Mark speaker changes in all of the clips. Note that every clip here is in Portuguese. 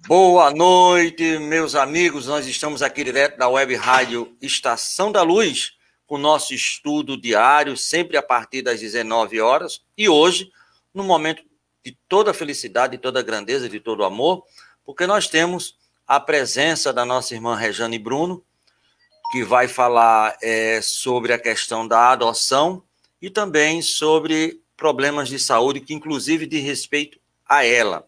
Speaker 1: Boa noite, meus amigos. Nós estamos aqui direto da Web Rádio Estação da Luz, com o nosso estudo diário, sempre a partir das 19 horas. E hoje, no momento de toda a felicidade, de toda a grandeza, de todo o amor, porque nós temos a presença da nossa irmã Rejane Bruno, que vai falar sobre a questão da adoção e também sobre problemas de saúde, que inclusive diz respeito a ela.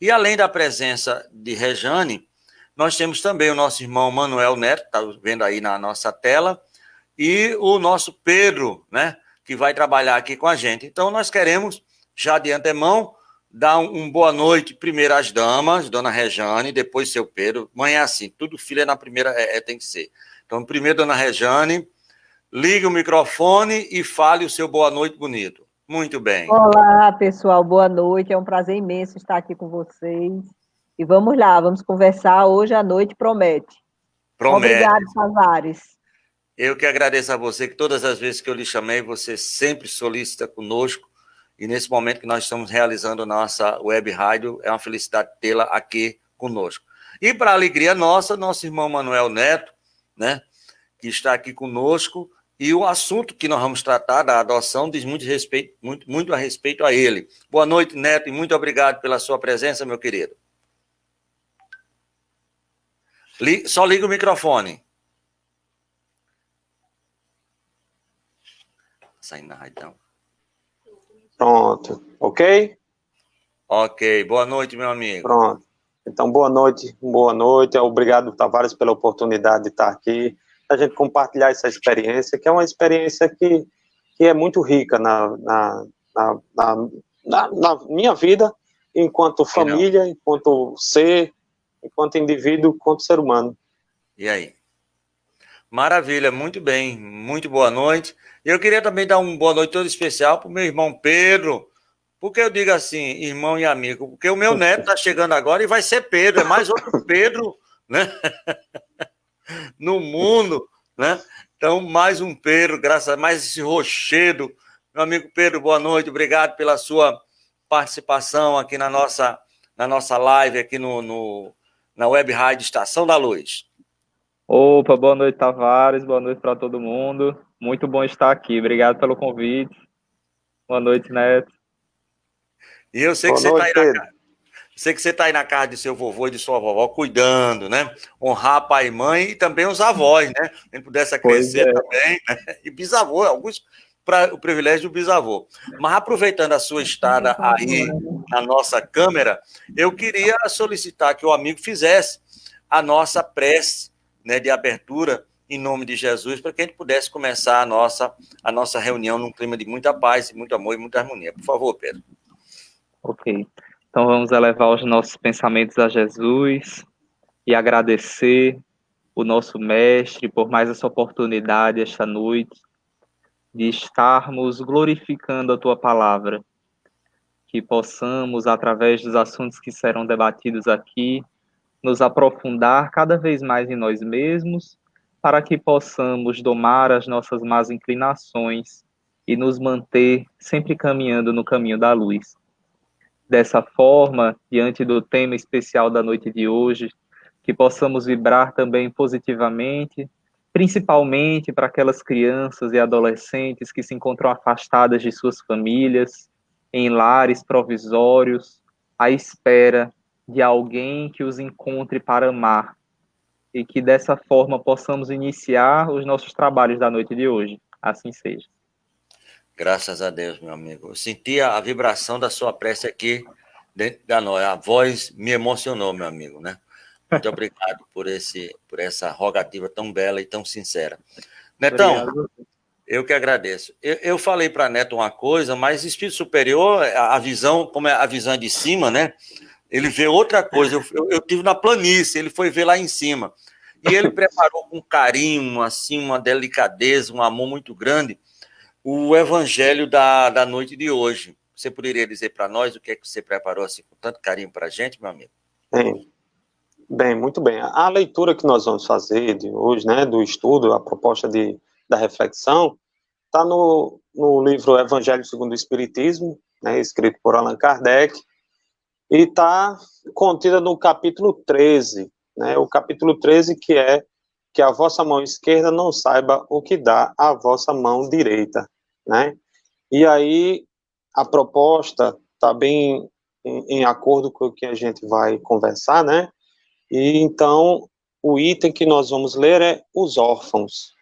Speaker 1: E além da presença de Rejane, nós temos também o nosso irmão Manuel Neto, está vendo aí na nossa tela, e o nosso Pedro, né, que vai trabalhar aqui com a gente. Então, nós queremos, já de antemão, dar boa noite primeiro às damas, dona Rejane, depois seu Pedro. Mãe é assim, tudo filho é na primeira, tem que ser. Então, primeiro, dona Rejane, ligue o microfone e fale o seu boa noite bonito. Muito bem.
Speaker 2: Olá, pessoal, boa noite. É um prazer imenso estar aqui com vocês. E vamos lá, vamos conversar. Hoje à noite promete. Obrigado, Tavares.
Speaker 1: Eu que agradeço a você, que todas as vezes que eu lhe chamei, você sempre solicita conosco. E nesse momento que nós estamos realizando nossa web rádio, é uma felicidade tê-la aqui conosco. E para a alegria nossa, nosso irmão Manuel Neto, né, que está aqui conosco, e o assunto que nós vamos tratar da adoção diz muito a respeito a ele. Boa noite, Neto, e muito obrigado pela sua presença, meu querido. Só liga o microfone. Saindo na rádio, então.
Speaker 3: Pronto, ok?
Speaker 1: Ok, boa noite, meu amigo.
Speaker 3: Pronto. Então, boa noite. Obrigado, Tavares, pela oportunidade de estar aqui, a gente compartilhar essa experiência, que é uma experiência que é muito rica na minha vida, enquanto família, enquanto ser, enquanto indivíduo, enquanto ser humano.
Speaker 1: E aí? Maravilha, muito bem, muito boa noite. Eu queria também dar uma boa noite todo especial para o meu irmão Pedro. Por que eu digo assim, irmão e amigo? Porque o meu neto está chegando agora e vai ser Pedro, é mais outro Pedro, né? No mundo, né? Então, mais um Pedro, graças a mais esse rochedo. Meu amigo Pedro, boa noite, obrigado pela sua participação aqui na nossa live, aqui na Web Rádio Estação da Luz.
Speaker 4: Opa, boa noite, Tavares, boa noite para todo mundo. Muito bom estar aqui, obrigado pelo convite. Boa noite, Neto.
Speaker 1: E eu sei que você está aí na casa de seu vovô e de sua vovó, cuidando, né? Honrar pai e mãe e também os avós, né? Quem pudesse crescer também, né? E bisavô, alguns para o privilégio do bisavô. Mas aproveitando a sua estada aí na nossa câmera, eu queria solicitar que o amigo fizesse a nossa prece, né, de abertura em nome de Jesus, para que a gente pudesse começar a nossa reunião num clima de muita paz, muito amor e muita harmonia. Por favor, Pedro.
Speaker 4: Ok. Então vamos elevar os nossos pensamentos a Jesus e agradecer o nosso Mestre por mais essa oportunidade esta noite de estarmos glorificando a Tua Palavra, que possamos, através dos assuntos que serão debatidos aqui, nos aprofundar cada vez mais em nós mesmos, para que possamos domar as nossas más inclinações e nos manter sempre caminhando no caminho da luz. Dessa forma, diante do tema especial da noite de hoje, que possamos vibrar também positivamente, principalmente para aquelas crianças e adolescentes que se encontram afastadas de suas famílias, em lares provisórios, à espera de alguém que os encontre para amar, e que dessa forma possamos iniciar os nossos trabalhos da noite de hoje. Assim seja.
Speaker 1: Graças a Deus, meu amigo. Eu senti a vibração da sua prece aqui dentro da nós. A voz me emocionou, meu amigo, né? Muito obrigado por essa rogativa tão bela e tão sincera. Netão, obrigado. Eu que agradeço. Eu falei para Neto uma coisa, mas espírito superior, a visão, como é a visão de cima, né? Ele vê outra coisa. Eu tive na planície, ele foi ver lá em cima. E ele preparou com carinho, assim, uma delicadeza, um amor muito grande, o evangelho da noite de hoje. Você poderia dizer para nós o que é que você preparou assim, com tanto carinho para a gente, meu amigo?
Speaker 3: Bem, muito bem. A leitura que nós vamos fazer de hoje, né, do estudo, a proposta da reflexão, está no livro Evangelho segundo o Espiritismo, né, escrito por Allan Kardec, e está contida no capítulo 13, né? O capítulo 13 que é que a vossa mão esquerda não saiba o que dá a vossa mão direita, né? E aí a proposta está bem em acordo com o que a gente vai conversar, né? E então o item que nós vamos ler é os órfãos,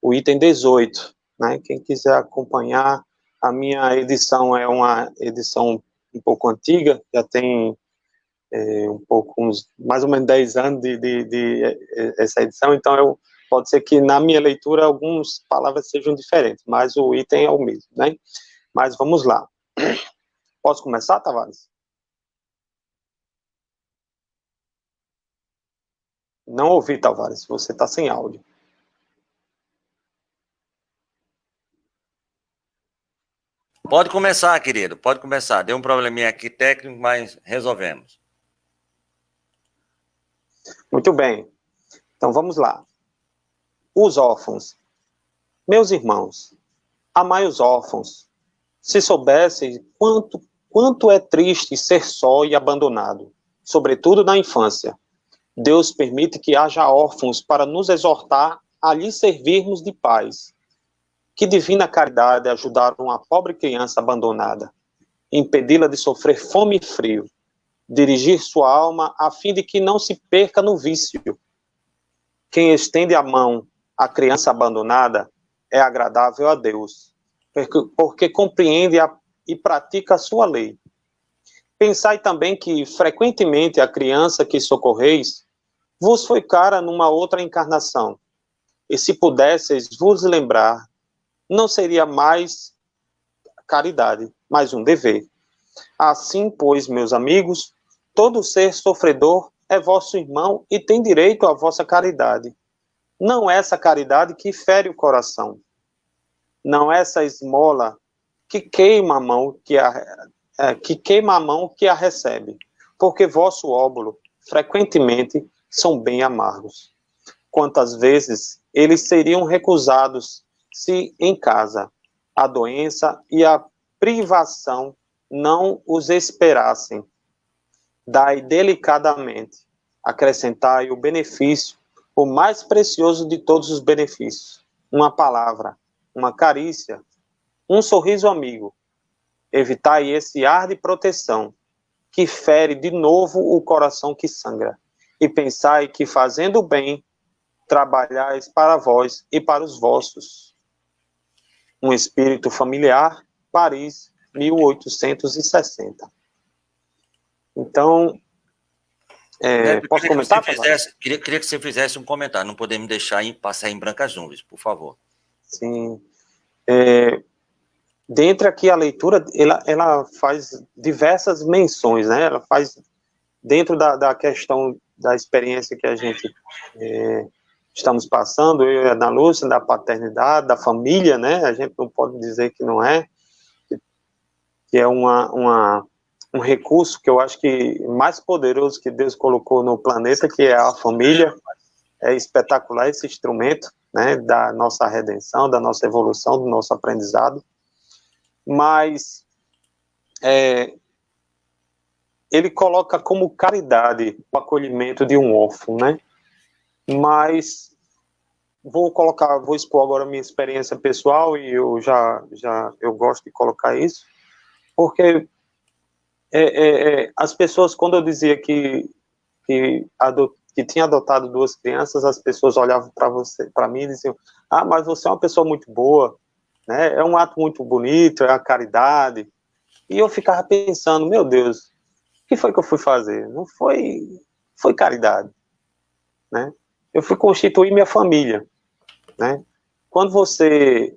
Speaker 3: o item 18, né? Quem quiser acompanhar, a minha edição é uma edição um pouco antiga, já tem mais ou menos 10 anos de essa edição, então pode ser que na minha leitura algumas palavras sejam diferentes, mas o item é o mesmo, né? Mas vamos lá. Posso começar, Tavares? Não ouvi, Tavares, você está sem áudio.
Speaker 1: Pode começar, querido, pode começar. Deu um probleminha aqui técnico, mas resolvemos.
Speaker 3: Muito bem. Então vamos lá. Os órfãos. Meus irmãos, amai os órfãos. Se soubessem quanto é triste ser só e abandonado, sobretudo na infância. Deus permite que haja órfãos para nos exortar a lhe servirmos de pais. Que divina caridade ajudar uma pobre criança abandonada, impedi-la de sofrer fome e frio, dirigir sua alma a fim de que não se perca no vício. Quem estende a mão à criança abandonada é agradável a Deus, porque compreende e pratica a sua lei. Pensai também que, frequentemente, a criança que socorreis vos foi cara numa outra encarnação, e se pudesseis vos lembrar, não seria mais caridade, mas um dever. Assim, pois, meus amigos, todo ser sofredor é vosso irmão e tem direito à vossa caridade. Não essa caridade que fere o coração. Não essa esmola que queima a mão que a recebe, porque vosso óbolo, frequentemente, são bem amargos. Quantas vezes eles seriam recusados se em casa a doença e a privação não os esperassem. Dai delicadamente, acrescentai o benefício, o mais precioso de todos os benefícios, uma palavra, uma carícia, um sorriso amigo. Evitai esse ar de proteção, que fere de novo o coração que sangra, e pensai que fazendo o bem, trabalhais para vós e para os vossos. Um espírito familiar, Paris, 1860. Então, posso comentar?
Speaker 1: Queria que você fizesse um comentário, não podemos deixar passar em brancas nuvens, por favor.
Speaker 3: Sim. Dentre aqui a leitura, ela faz diversas menções, né? Ela faz, dentro da questão da experiência que a gente estamos passando, eu e a Ana Lúcia, da paternidade, da família, né? A gente não pode dizer que não é, que é um recurso que eu acho que mais poderoso que Deus colocou no planeta, que é a família. É espetacular esse instrumento, né? Da nossa redenção, da nossa evolução, do nosso aprendizado. Mas ele coloca como caridade o acolhimento de um órfão, né? Mas vou expor agora a minha experiência pessoal, e eu eu gosto de colocar isso, porque as pessoas, quando eu dizia que tinha adotado 2 crianças, as pessoas olhavam para mim e diziam: ah, mas você é uma pessoa muito boa, né? É um ato muito bonito, é a caridade. E eu ficava pensando, meu Deus, o que foi que eu fui fazer? Não foi caridade, né? Eu fui constituir minha família, né? Quando você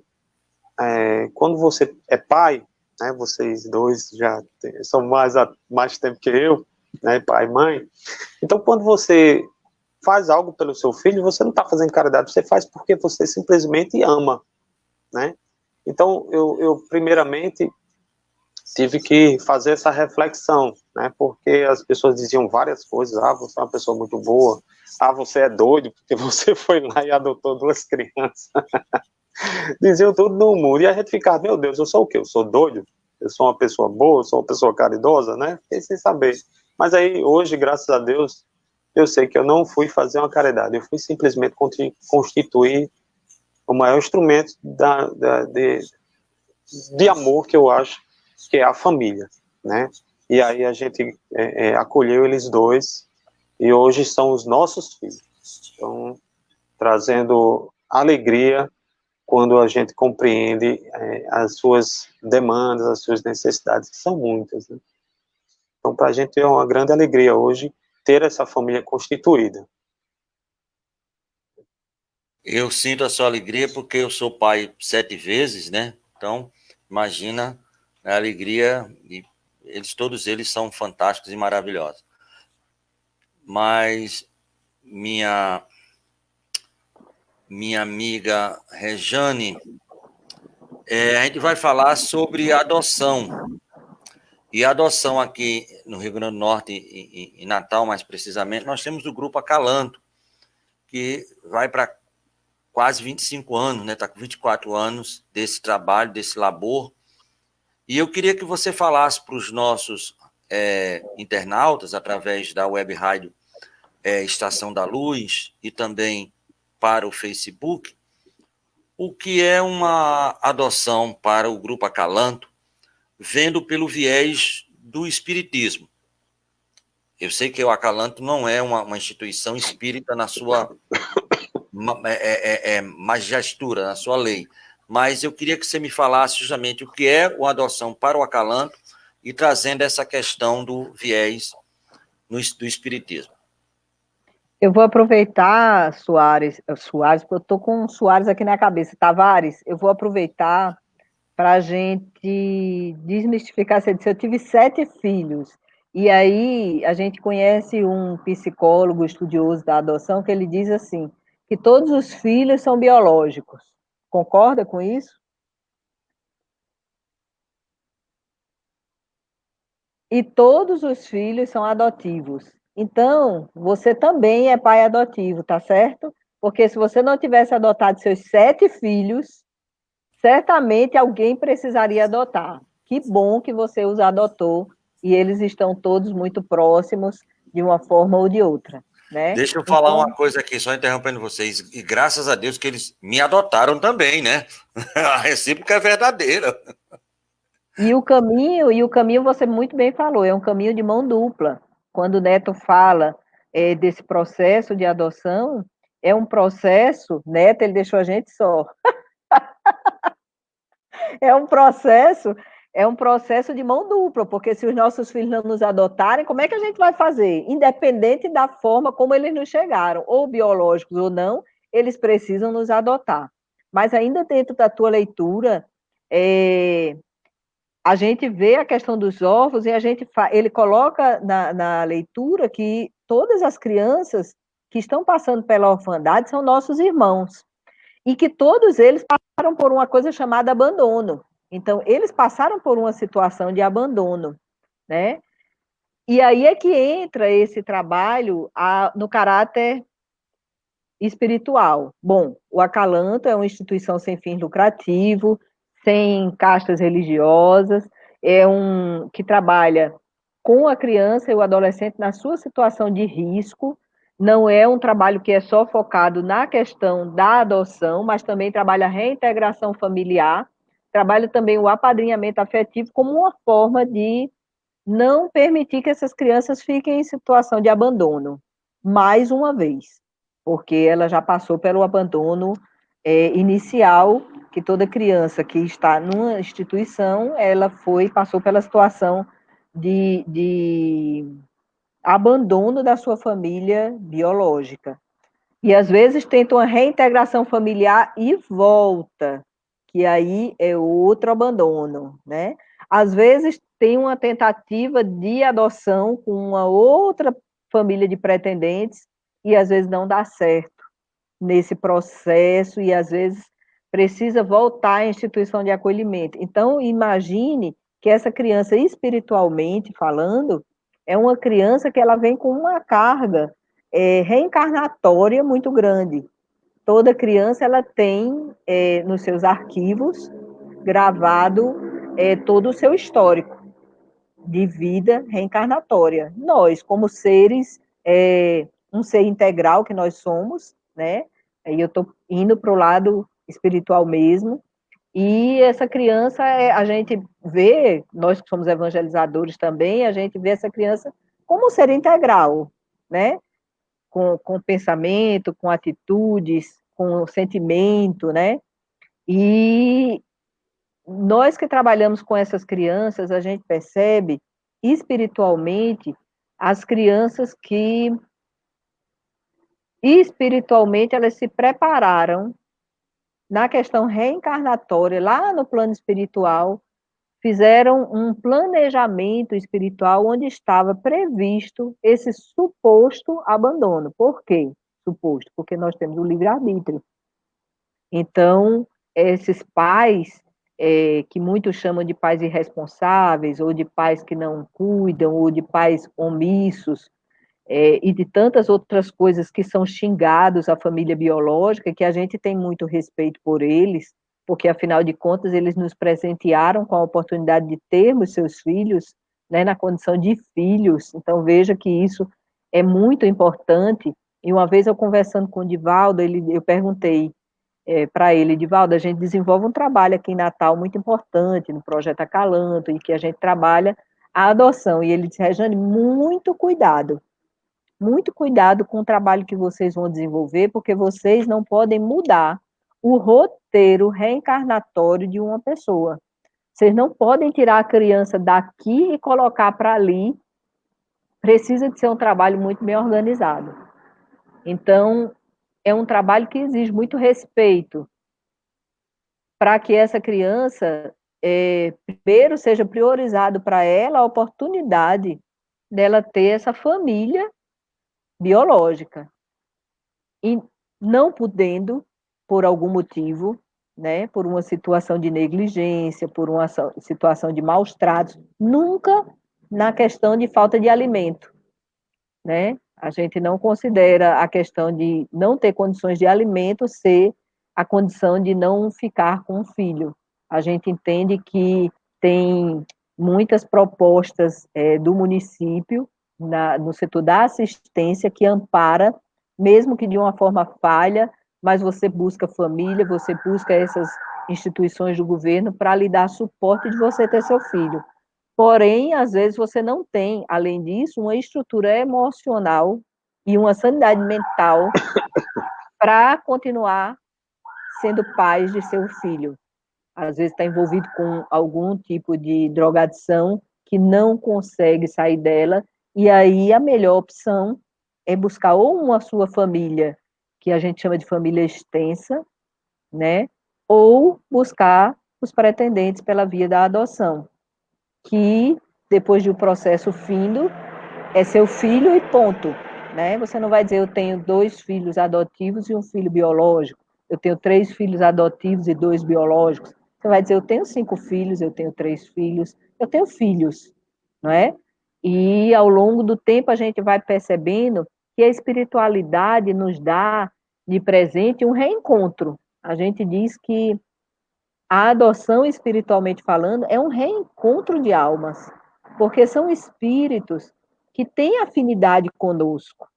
Speaker 3: é pai, né? Vocês dois já são mais tempo que eu, né? Pai e mãe. Então, quando você faz algo pelo seu filho, você não está fazendo caridade, você faz porque você simplesmente ama, né? Então, eu primeiramente tive que fazer essa reflexão, né? Porque as pessoas diziam várias coisas. Ah, você é uma pessoa muito boa. Ah, você é doido porque você foi lá e adotou 2 crianças. Diziam tudo no mundo. E a gente ficava, meu Deus, eu sou o quê? Eu sou doido? eu sou uma pessoa boa, sou uma pessoa caridosa, né? Fiquei sem saber. Mas aí, hoje, graças a Deus, eu sei que eu não fui fazer uma caridade, eu fui simplesmente constituir o maior instrumento de amor que eu acho que é a família, né? E aí a gente acolheu eles dois, e hoje são os nossos filhos. Então, trazendo alegria quando a gente compreende as suas demandas, as suas necessidades, que são muitas, né? Então, para a gente é uma grande alegria hoje ter essa família constituída.
Speaker 1: Eu sinto a sua alegria porque eu sou pai 7 vezes, né? Então, imagina a alegria, e todos eles são fantásticos e maravilhosos. Mas minha amiga Rejane, a gente vai falar sobre adoção. E a adoção aqui no Rio Grande do Norte, em Natal mais precisamente, nós temos o Grupo Acalanto, que vai para quase 25 anos, né? Está com 24 anos desse trabalho, desse labor. E eu queria que você falasse para os nossos internautas, através da web rádio Estação da Luz, e também para o Facebook, o que é uma adoção para o Grupo Acalanto, vendo pelo viés do espiritismo. Eu sei que o Acalanto não é uma instituição espírita na sua majestura, na sua lei, mas eu queria que você me falasse justamente o que é uma adoção para o Acalanto e trazendo essa questão do viés do espiritismo.
Speaker 2: Eu vou aproveitar, Soares, porque eu estou com Soares aqui na cabeça, Tavares, eu vou aproveitar para a gente desmistificar. Você disse, eu tive 7 filhos, e aí a gente conhece um psicólogo estudioso da adoção que ele diz assim, que todos os filhos são biológicos. Concorda com isso? E todos os filhos são adotivos. Então, você também é pai adotivo, tá certo? Porque se você não tivesse adotado seus 7 filhos, certamente alguém precisaria adotar. Que bom que você os adotou e eles estão todos muito próximos de uma forma ou de outra, né?
Speaker 1: Deixa eu falar uma coisa aqui, só interrompendo vocês, e graças a Deus que eles me adotaram também, né? A recíproca é verdadeira.
Speaker 2: E o caminho você muito bem falou, é um caminho de mão dupla. Quando o Neto fala desse processo de adoção, é um processo, Neto, ele deixou a gente só. É um processo de mão dupla, porque se os nossos filhos não nos adotarem, como é que a gente vai fazer? Independente da forma como eles nos chegaram, ou biológicos ou não, eles precisam nos adotar. Mas ainda dentro da tua leitura, a gente vê a questão dos órfãos e ele coloca na leitura que todas as crianças que estão passando pela orfandade são nossos irmãos, e que todos eles passaram por uma coisa chamada abandono. Então, eles passaram por uma situação de abandono, né? E aí é que entra esse trabalho no caráter espiritual. Bom, o Acalanto é uma instituição sem fins lucrativos, sem castas religiosas, que trabalha com a criança e o adolescente na sua situação de risco. Não é um trabalho que é só focado na questão da adoção, mas também trabalha a reintegração familiar, trabalha também o apadrinhamento afetivo como uma forma de não permitir que essas crianças fiquem em situação de abandono, mais uma vez, porque ela já passou pelo abandono inicial, que toda criança que está numa instituição, ela passou pela situação de abandono da sua família biológica. E às vezes tenta uma reintegração familiar e volta, que aí é outro abandono, né? Às vezes tem uma tentativa de adoção com uma outra família de pretendentes e às vezes não dá certo nesse processo e às vezes precisa voltar à instituição de acolhimento. Então, imagine que essa criança, espiritualmente falando, é uma criança que ela vem com uma carga reencarnatória muito grande. Toda criança ela tem nos seus arquivos gravado todo o seu histórico de vida reencarnatória. Nós, como seres, um ser integral que nós somos, né? Aí eu estou indo para o lado espiritual mesmo, e essa criança, a gente vê, nós que somos evangelizadores também, a gente vê essa criança como um ser integral, né? Com pensamento, com atitudes, com sentimento, né? E nós que trabalhamos com essas crianças, a gente percebe espiritualmente as crianças que espiritualmente elas se prepararam na questão reencarnatória, lá no plano espiritual, fizeram um planejamento espiritual onde estava previsto esse suposto abandono. Por quê? Suposto, porque nós temos o livre-arbítrio. Então, esses pais, que muitos chamam de pais irresponsáveis, ou de pais que não cuidam, ou de pais omissos, e de tantas outras coisas que são xingados à família biológica, que a gente tem muito respeito por eles, porque, afinal de contas, eles nos presentearam com a oportunidade de termos seus filhos, né, na condição de filhos. Então, veja que isso é muito importante. E uma vez eu conversando com o Divaldo, eu perguntei para ele, Divaldo, a gente desenvolve um trabalho aqui em Natal muito importante, no Projeto Acalanto, e que a gente trabalha a adoção. E ele disse, Rejane, muito cuidado com o trabalho que vocês vão desenvolver, porque vocês não podem mudar o roteiro reencarnatório de uma pessoa. Vocês não podem tirar a criança daqui e colocar para ali. Precisa de ser um trabalho muito bem organizado. Então, é um trabalho que exige muito respeito para que essa criança, primeiro, seja priorizado para ela a oportunidade dela ter essa família biológica. E não podendo, por algum motivo, né, por uma situação de negligência, por uma situação de maus tratos, nunca na questão de falta de alimento, né? A gente não considera a questão de não ter condições de alimento ser a condição de não ficar com o filho. A gente entende que tem muitas propostas do município no setor da assistência que ampara, mesmo que de uma forma falha, mas você busca família, você busca essas instituições do governo para lhe dar suporte de você ter seu filho. Porém, às vezes você não tem, além disso, uma estrutura emocional e uma sanidade mental para continuar sendo pais de seu filho. Às vezes está envolvido com algum tipo de drogadição que não consegue sair dela, e aí a melhor opção é buscar ou uma sua família, que a gente chama de família extensa, né, ou buscar os pretendentes pela via da adoção, que depois de um processo findo, é seu filho e ponto, né? Você não vai dizer eu tenho 2 filhos adotivos e um filho biológico, eu tenho 3 filhos adotivos e 2 biológicos. Você vai dizer eu tenho 5 filhos, eu tenho 3 filhos, eu tenho filhos, não é? E ao longo do tempo a gente vai percebendo que a espiritualidade nos dá de presente um reencontro. A gente diz que a adoção, espiritualmente falando, é um reencontro de almas, porque são espíritos que têm afinidade conosco,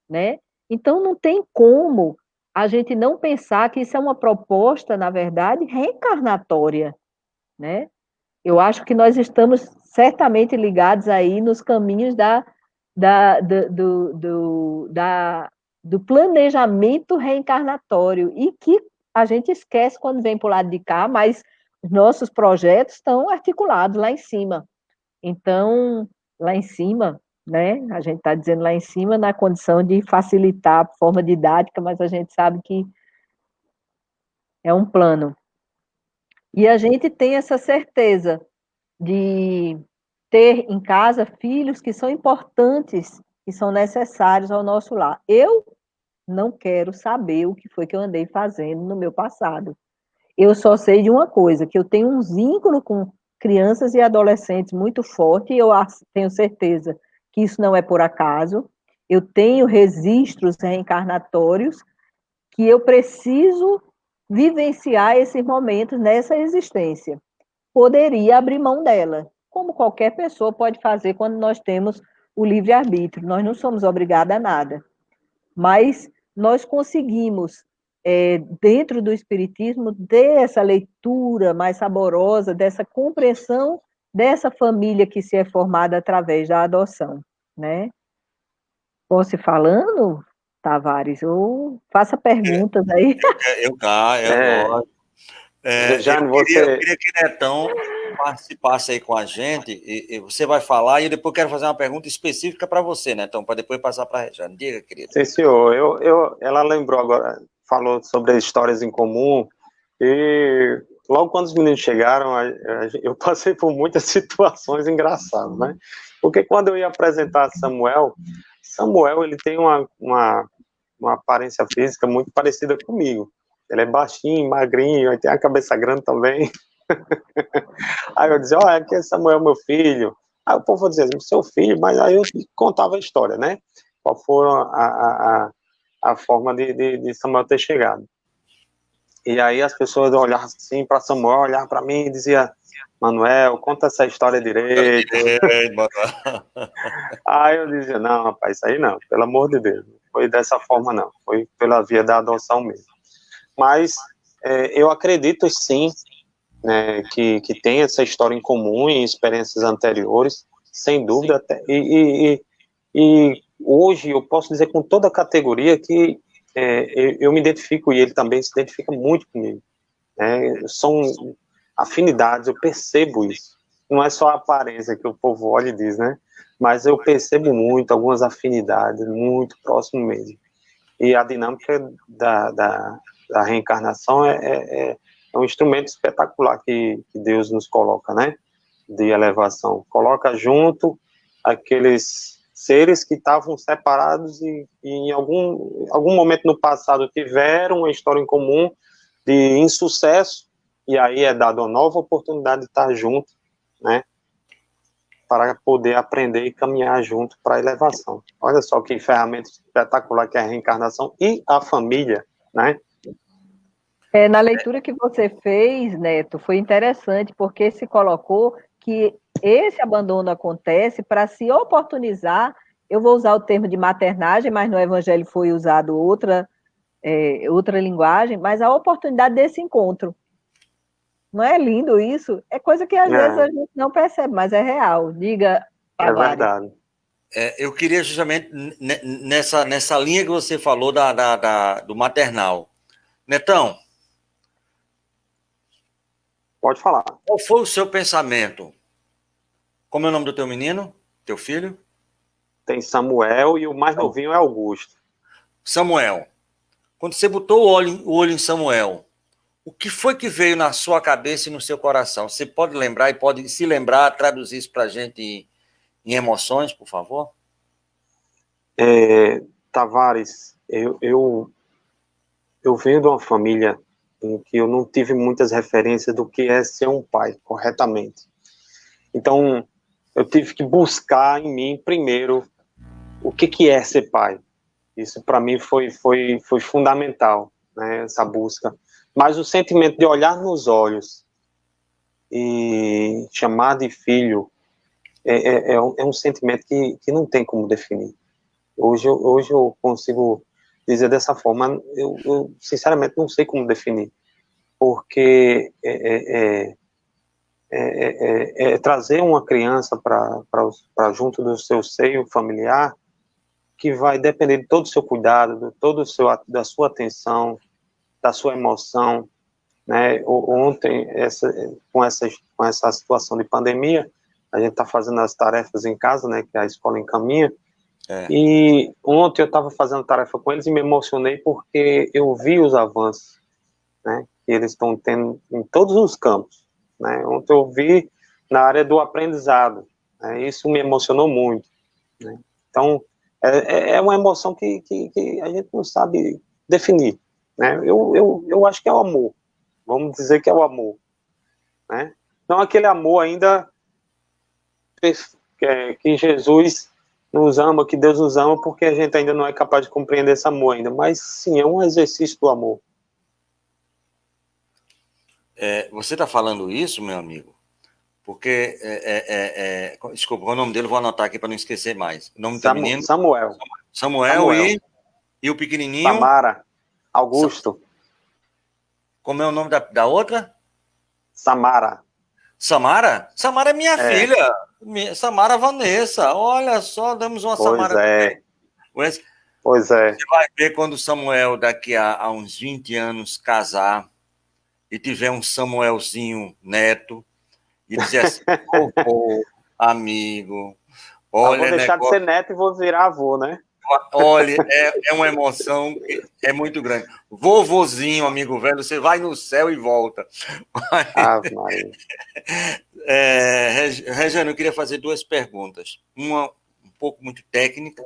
Speaker 2: né? Então não tem como a gente não pensar que isso é uma proposta, na verdade, reencarnatória, né? Eu acho que nós estamos certamente ligados aí nos caminhos do planejamento reencarnatório, e que a gente esquece quando vem para o lado de cá, mas os nossos projetos estão articulados lá em cima. Então, lá em cima, né, a gente está dizendo lá em cima na condição de facilitar a forma didática, mas a gente sabe que é um plano. E a gente tem essa certeza de ter em casa filhos que são importantes, que são necessários ao nosso lar. Eu não quero saber o que foi que eu andei fazendo no meu passado. Eu só sei de uma coisa, que eu tenho um vínculo com crianças e adolescentes muito forte, e eu tenho certeza que isso não é por acaso. Eu tenho registros reencarnatórios que eu preciso vivenciar esses momentos nessa existência. poderia abrir mão dela, como qualquer pessoa pode fazer quando nós temos o livre-arbítrio. Nós não somos obrigados a nada, mas nós conseguimos, dentro do Espiritismo, ter essa leitura mais saborosa, dessa compreensão dessa família que se é formada através da adoção, né? Posso ir falando, Tavares? Ou faça perguntas aí.
Speaker 1: Gosto.
Speaker 3: Jane,
Speaker 1: Eu
Speaker 3: você...
Speaker 1: queria que o Netão participasse aí com a gente, e você vai falar, e eu depois quero fazer uma pergunta específica para você, Netão, para depois passar para a Rejane. Diga, querido.
Speaker 3: Sim, senhor. Ela lembrou agora, falou sobre as histórias em comum, e logo quando os meninos chegaram, eu passei por muitas situações engraçadas, né? Porque quando eu ia apresentar Samuel, ele tem uma aparência física muito parecida comigo. Ele é baixinho, magrinho, aí tem a cabeça grande também. Aí eu dizia, olha, aqui é Samuel, meu filho. Aí o povo dizia, seu filho, mas aí eu contava a história, né? Qual foi a forma de Samuel ter chegado. E aí as pessoas olhavam assim para Samuel, olhavam para mim e diziam, Manuel, conta essa história direito. Aí eu dizia, não, rapaz, isso aí não, pelo amor de Deus. Não foi dessa forma, não. Foi pela via da adoção mesmo. Mas eu acredito, sim, né, que tem essa história em comum em experiências anteriores, sem dúvida. Até, e hoje eu posso dizer com toda a categoria que eu me identifico, e ele também se identifica muito comigo. Né, são afinidades, eu percebo isso. Não é só a aparência que o povo olha e diz, né? Mas eu percebo muito, algumas afinidades, muito próximo mesmo. E a dinâmica da reencarnação é um instrumento espetacular que Deus nos coloca, né? De elevação. Coloca junto aqueles seres que estavam separados e em algum momento no passado tiveram uma história em comum de insucesso, e aí é dada uma nova oportunidade de estar junto, né? Para poder aprender e caminhar junto para a elevação. Olha só que ferramenta espetacular que é a reencarnação e a família, né?
Speaker 2: Na leitura que você fez, Neto, foi interessante, porque se colocou que esse abandono acontece para se oportunizar, eu vou usar o termo de maternagem, mas no Evangelho foi usado outra linguagem, mas a oportunidade desse encontro. Não é lindo isso? É coisa que às vezes a gente não percebe, mas é real. Diga, Tavares.
Speaker 3: É verdade.
Speaker 1: Eu queria justamente nessa linha que você falou do maternal. Netão,
Speaker 3: pode falar.
Speaker 1: Qual foi o seu pensamento? Como é o nome do teu menino? Teu filho?
Speaker 3: Tem Samuel e o mais novinho é Augusto.
Speaker 1: Samuel, quando você botou o olho em Samuel, o que foi que veio na sua cabeça e no seu coração? Você pode lembrar e pode se lembrar, traduzir isso para a gente em emoções, por favor?
Speaker 3: Tavares, eu venho de uma família em que eu não tive muitas referências do que é ser um pai, corretamente. Então, eu tive que buscar em mim, primeiro, o que é ser pai. Isso, para mim, foi fundamental, né, essa busca. Mas o sentimento de olhar nos olhos e chamar de filho é um sentimento que não tem como definir. Hoje eu consigo dizer dessa forma, eu sinceramente não sei como definir, porque trazer uma criança para junto do seu seio familiar, que vai depender de todo o seu cuidado, da sua atenção, da sua emoção, né? Ontem, com essa situação de pandemia, a gente está fazendo as tarefas em casa, né? Que a escola encaminha. E ontem eu estava fazendo tarefa com eles e me emocionei porque eu vi os avanços, né? Que eles estão tendo em todos os campos, né? Ontem eu vi na área do aprendizado, né? Isso me emocionou muito, né? Então, é uma emoção que a gente não sabe definir, né? Eu acho que é o amor, vamos dizer que é o amor, né? Não aquele amor ainda que Jesus nos ama, que Deus nos ama, porque a gente ainda não é capaz de compreender esse amor ainda, mas sim, é um exercício do amor.
Speaker 1: Você está falando isso, meu amigo, Porque, desculpa, qual é o nome dele? Eu vou anotar aqui para não esquecer mais. O nome do menino?
Speaker 3: Samuel.
Speaker 1: Samuel. E o pequenininho?
Speaker 3: Samara. Augusto.
Speaker 1: Como é o nome da outra?
Speaker 3: Samara.
Speaker 1: Samara? Samara é minha filha. Samara Vanessa. Olha só, damos uma Samara. Pois é. Você vai ver quando o Samuel, daqui a uns 20 anos, casar e tiver um Samuelzinho neto e dizer assim, amigo, olha...
Speaker 3: Eu vou deixar de ser neto e vou virar avô, né?
Speaker 1: Olha, é uma emoção que é muito grande. Vovozinho, amigo velho, você vai no céu e volta.
Speaker 3: Maria.
Speaker 1: Regiane, eu queria fazer 2 perguntas. Uma um pouco muito técnica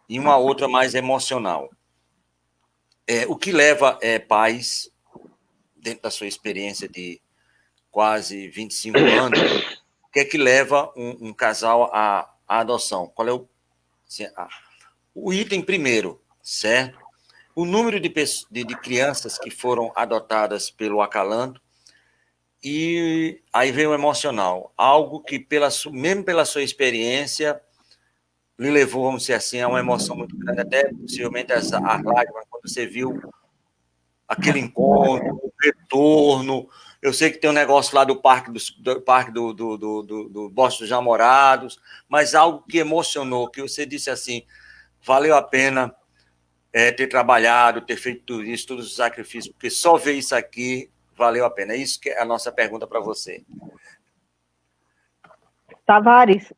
Speaker 1: e uma outra mais emocional. O que leva pais, dentro da sua experiência de quase 25 anos, o que é que leva um casal à adoção? Qual é o item primeiro, certo? O número de crianças que foram adotadas pelo Acalanto, e aí vem o emocional, algo que, mesmo pela sua experiência, lhe levou, vamos dizer assim, a uma emoção muito grande, até possivelmente as lágrimas, quando você viu aquele encontro, o retorno. Eu sei que tem um negócio lá do parque do Bosque dos Namorados, mas algo que emocionou, que você disse assim, valeu a pena ter trabalhado, ter feito tudo isso, todos os sacrifícios, porque só ver isso aqui valeu a pena. É isso que é a nossa pergunta para você.
Speaker 2: Tavares,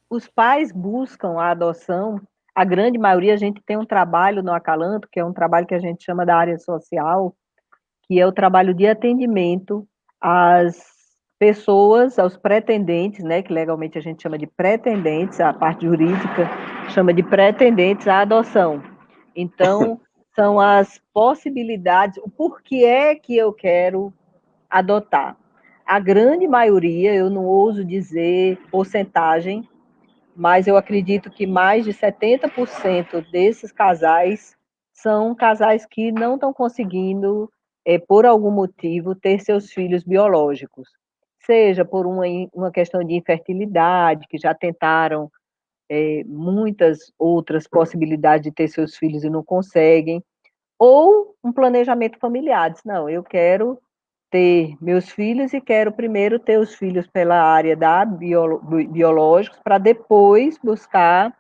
Speaker 2: os pais buscam a adoção, a grande maioria. A gente tem um trabalho no Acalanto, que é um trabalho que a gente chama da área social, que é o trabalho de atendimento às pessoas, aos pretendentes, né, que legalmente a gente chama de pretendentes, a parte jurídica chama de pretendentes à adoção. Então, são as possibilidades, o porquê é que eu quero adotar. A grande maioria, eu não ouso dizer porcentagem, mas eu acredito que mais de 70% desses casais são casais que não estão conseguindo, por algum motivo, ter seus filhos biológicos. Seja por uma questão de infertilidade, que já tentaram muitas outras possibilidades de ter seus filhos e não conseguem, ou um planejamento familiar. Diz, não, eu quero ter meus filhos e quero primeiro ter os filhos pela área da biológicos para depois buscar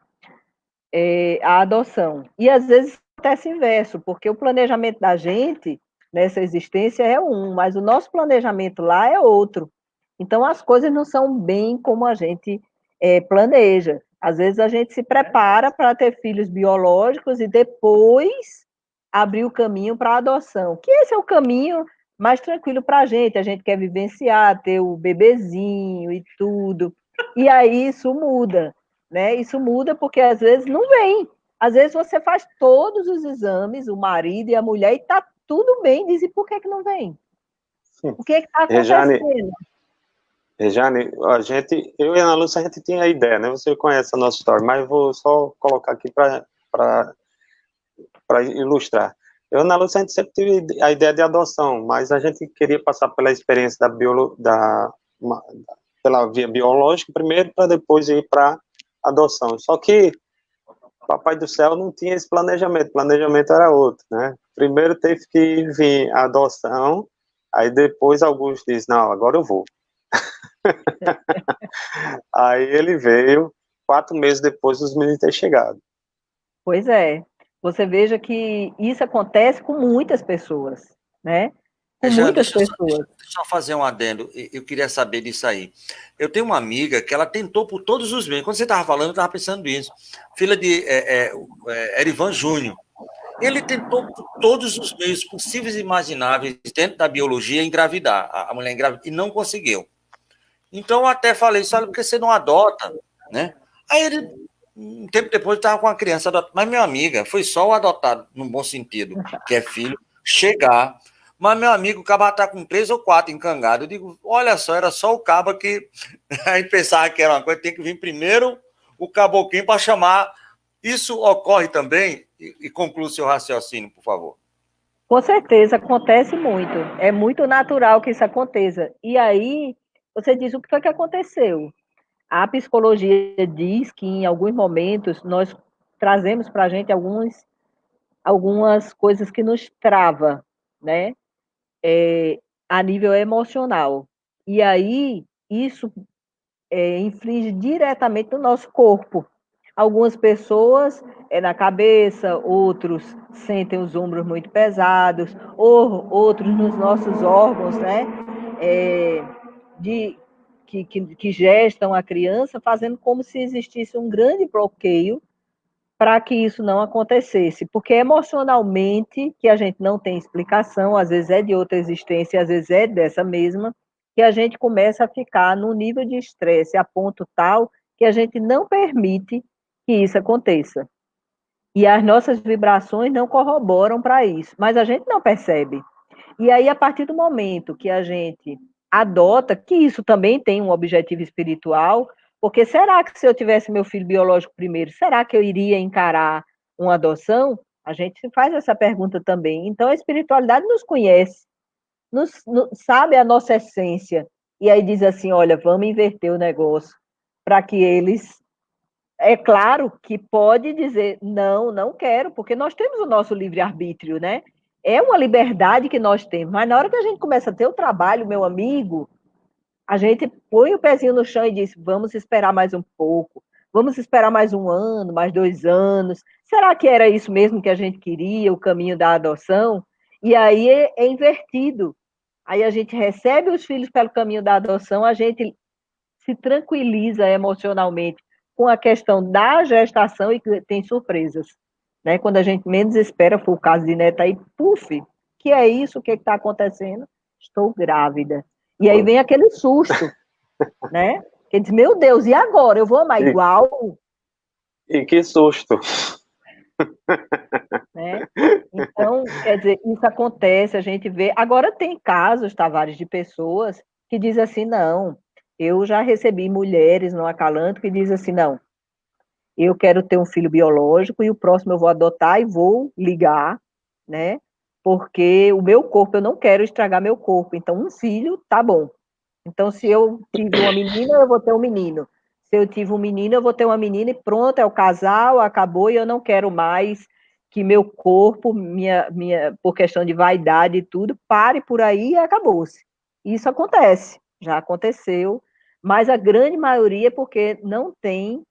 Speaker 2: a adoção. E às vezes acontece inverso, porque o planejamento da gente nessa existência é mas o nosso planejamento lá é outro. Então as coisas não são bem como a gente planeja. Às vezes a gente se prepara para ter filhos biológicos e depois abrir o caminho para a adoção, que esse é o caminho mais tranquilo para a gente quer vivenciar, ter o bebezinho e tudo, e aí isso muda, né? Isso muda porque às vezes não vem, às vezes você faz todos os exames, o marido e a mulher, e está tudo bem, dizem, por que não vem? O que está acontecendo?
Speaker 3: Rejane, eu e a Ana Lúcia, a gente tinha a ideia, né? Você conhece a nossa história, mas eu vou só colocar aqui para ilustrar. Eu e a Ana Lúcia, a gente sempre teve a ideia de adoção, mas a gente queria passar pela experiência pela via biológica primeiro, para depois ir para adoção. Só que Papai do Céu não tinha esse planejamento, o planejamento era outro, né? Primeiro teve que vir a adoção, aí depois Augusto disse, não, agora eu vou. Aí ele veio 4 meses depois dos meninos terem chegado.
Speaker 2: Pois é. Você veja que isso acontece com muitas pessoas, né? Com muitas pessoas.
Speaker 1: Deixa eu fazer um adendo. Eu queria saber disso aí. Eu tenho uma amiga que ela tentou por todos os meios. Quando você estava falando, eu estava pensando nisso. Filha de Erivan Júnior. Ele tentou por todos os meios possíveis e imagináveis dentro da biologia engravidar. A mulher engravida e não conseguiu. Então, eu até falei, sabe, por que você não adota, né? Aí ele, um tempo depois, estava com a criança adotada. Mas, minha amiga, foi só o adotado, no bom sentido, que é filho, chegar. Mas, meu amigo, o caba está com 3 ou 4 encangados. Eu digo, olha só, era só o caba que a gente pensava que era uma coisa, tem que vir primeiro o caboclinho para chamar. Isso ocorre também? E conclua o seu raciocínio, por favor.
Speaker 2: Com certeza, acontece muito. É muito natural que isso aconteça. E aí, você diz o que foi que aconteceu. A psicologia diz que em alguns momentos nós trazemos para a gente algumas coisas que nos trava, né? A nível emocional. E aí, isso inflige diretamente no nosso corpo. Algumas pessoas é na cabeça, outros sentem os ombros muito pesados, ou outros nos nossos órgãos, né? É, de, que gestam a criança, fazendo como se existisse um grande bloqueio para que isso não acontecesse, porque emocionalmente, que a gente não tem explicação, às vezes é de outra existência, às vezes é dessa mesma, que a gente começa a ficar num nível de estresse a ponto tal que a gente não permite que isso aconteça. E as nossas vibrações não corroboram para isso, mas a gente não percebe. E aí, a partir do momento que a gente adota que isso também tem um objetivo espiritual, porque será que se eu tivesse meu filho biológico primeiro, será que eu iria encarar uma adoção? A gente se faz essa pergunta também. Então, a espiritualidade nos conhece, sabe a nossa essência. E aí diz assim: olha, vamos inverter o negócio para que eles. É claro que pode dizer, não, não quero, porque nós temos o nosso livre-arbítrio, né? É uma liberdade que nós temos, mas na hora que a gente começa a ter o trabalho, meu amigo, a gente põe o pezinho no chão e diz, vamos esperar mais um pouco, vamos esperar mais um ano, mais 2 anos. Será que era isso mesmo que a gente queria, o caminho da adoção? E aí é invertido. Aí a gente recebe os filhos pelo caminho da adoção, a gente se tranquiliza emocionalmente com a questão da gestação e que tem surpresas. Né? Quando a gente menos espera, foi o caso de Neta aí, puf, que é isso? O que está acontecendo? Estou grávida. E aí vem aquele susto, né? Que diz, meu Deus, e agora? Eu vou amar igual?
Speaker 3: E que susto!
Speaker 2: Né? Então, quer dizer, isso acontece, a gente vê. Agora tem casos, Tavares, de pessoas que dizem assim, não, eu já recebi mulheres no Acalanto que dizem assim, não, eu quero ter um filho biológico e o próximo eu vou adotar e vou ligar, né? Porque o meu corpo, eu não quero estragar meu corpo. Então, um filho, tá bom. Então, se eu tive uma menina, eu vou ter um menino. Se eu tive um menino, eu vou ter uma menina e pronto, é o casal, acabou e eu não quero mais que meu corpo, por questão de vaidade e tudo, pare por aí e acabou-se. Isso acontece, já aconteceu, mas a grande maioria é porque não tem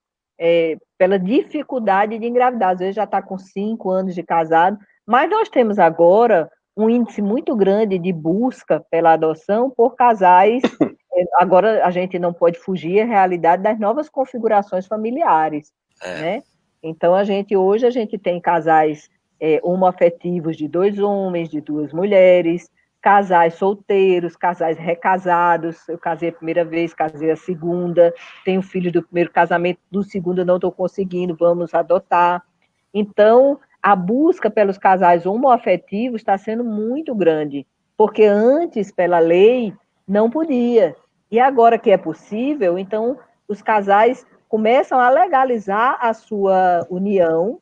Speaker 2: pela dificuldade de engravidar. Às vezes já está com 5 anos de casado, mas nós temos agora um índice muito grande de busca pela adoção por casais. Agora a gente não pode fugir à realidade das novas configurações familiares, né? Então hoje a gente tem casais homoafetivos de 2 homens, de 2 mulheres, casais solteiros, casais recasados. Eu casei a primeira vez, casei a segunda, tenho filho do primeiro casamento, do segundo eu não estou conseguindo, vamos adotar. Então, a busca pelos casais homoafetivos está sendo muito grande, porque antes, pela lei, não podia. E agora que é possível, então os casais começam a legalizar a sua união,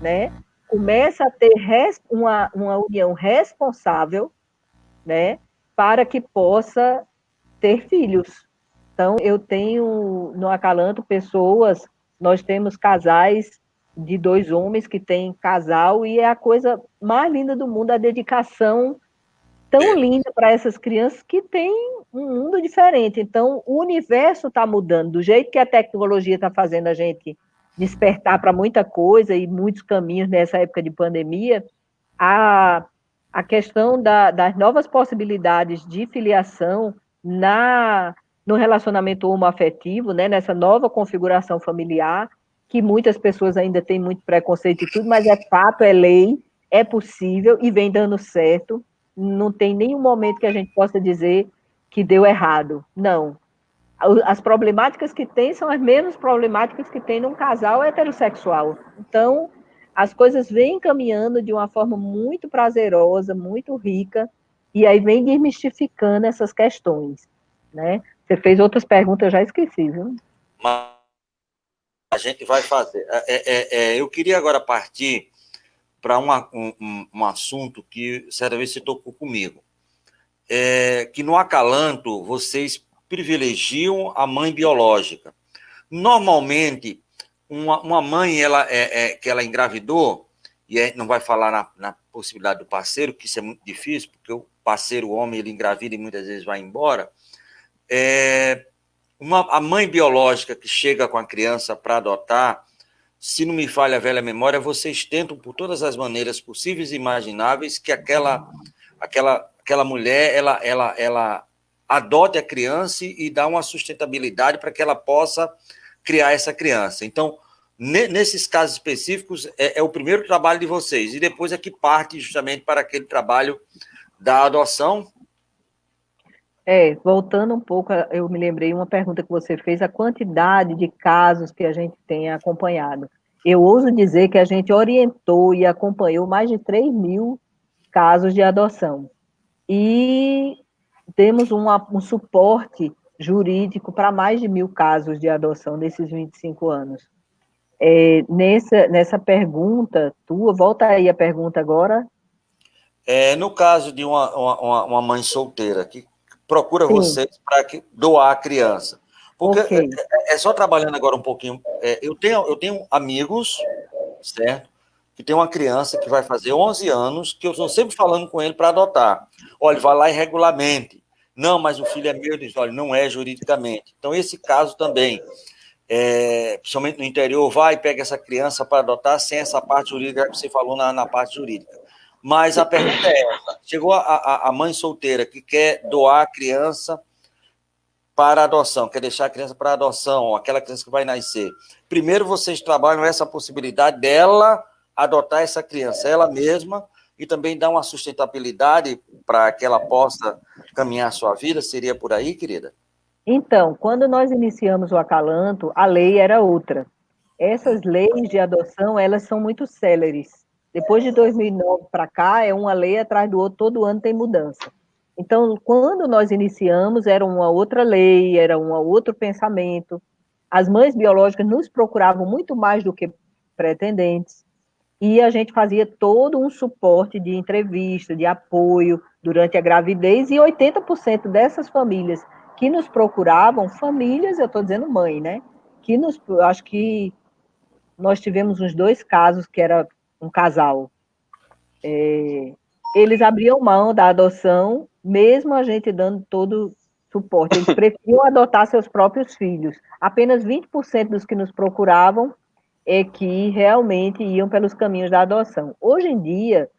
Speaker 2: né? Começa a ter uma união responsável, né, para que possa ter filhos. Então, eu tenho no Acalanto pessoas, nós temos casais de 2 homens que têm casal, e é a coisa mais linda do mundo, a dedicação tão linda para essas crianças que têm um mundo diferente. Então, o universo está mudando, do jeito que a tecnologia está fazendo a gente despertar para muita coisa e muitos caminhos nessa época de pandemia, a questão das novas possibilidades de filiação no relacionamento homoafetivo, né, nessa nova configuração familiar, que muitas pessoas ainda têm muito preconceito e tudo, mas é fato, é lei, é possível e vem dando certo. Não tem nenhum momento que a gente possa dizer que deu errado. Não. As problemáticas que tem são as mesmas problemáticas que tem num casal heterossexual. Então, as coisas vêm caminhando de uma forma muito prazerosa, muito rica, e aí vem desmistificando essas questões, né? Você fez outras perguntas, eu já esqueci, viu?
Speaker 1: Mas a gente vai fazer. Eu queria agora partir para um assunto que certa vez você tocou comigo. Que no Acalanto vocês privilegiam a mãe biológica. Normalmente, uma mãe que ela engravidou, e não vai falar na possibilidade do parceiro, que isso é muito difícil, porque o parceiro, o homem, ele engravida e muitas vezes vai embora. A mãe biológica que chega com a criança para adotar, se não me falha a velha memória, vocês tentam, por todas as maneiras possíveis e imagináveis, que aquela mulher ela adote a criança e dá uma sustentabilidade para que ela possa criar essa criança. Então, nesses casos específicos, é o primeiro trabalho de vocês, e depois é que parte justamente para aquele trabalho da adoção.
Speaker 2: Voltando um pouco, eu me lembrei uma pergunta que você fez, a quantidade de casos que a gente tem acompanhado. Eu ouso dizer que a gente orientou e acompanhou mais de 3.000 casos de adoção. E temos um suporte jurídico para mais de 1.000 casos de adoção nesses 25 anos. Nessa pergunta tua, volta aí a pergunta agora.
Speaker 1: No caso de uma mãe solteira que procura
Speaker 2: Sim.
Speaker 1: vocês para doar a criança. Porque
Speaker 2: Okay.
Speaker 1: Só trabalhando agora um pouquinho. Eu tenho amigos, certo? Que tem uma criança que vai fazer 11 anos, que eu estou sempre falando com ele para adotar. Olha, vai lá e regulamente. Não, mas o filho é meu. Diz, olha, não é juridicamente. Então, esse caso também, principalmente no interior, vai e pega essa criança para adotar sem essa parte jurídica que você falou na parte jurídica. Mas a pergunta é essa. Chegou a mãe solteira que quer doar a criança para adoção, quer deixar a criança para adoção, aquela criança que vai nascer. Primeiro, vocês trabalham essa possibilidade dela adotar essa criança, ela mesma, e também dar uma sustentabilidade para que ela possa caminhar a sua vida? Seria por aí, querida?
Speaker 2: Então, quando nós iniciamos o Acalanto, a lei era outra. Essas leis de adoção, elas são muito céleres. Depois de 2009 para cá, é uma lei atrás do outro, todo ano tem mudança. Então, quando nós iniciamos, era uma outra lei, era um outro pensamento. As mães biológicas nos procuravam muito mais do que pretendentes, e a gente fazia todo um suporte de entrevista, de apoio durante a gravidez, e 80% dessas famílias que nos procuravam, famílias, eu estou dizendo mãe, né? Acho que nós tivemos uns 2 casos que era um casal. Eles abriam mão da adoção, mesmo a gente dando todo suporte. Eles preferiam adotar seus próprios filhos. Apenas 20% dos que nos procuravam que realmente iam pelos caminhos da adoção. Hoje em dia,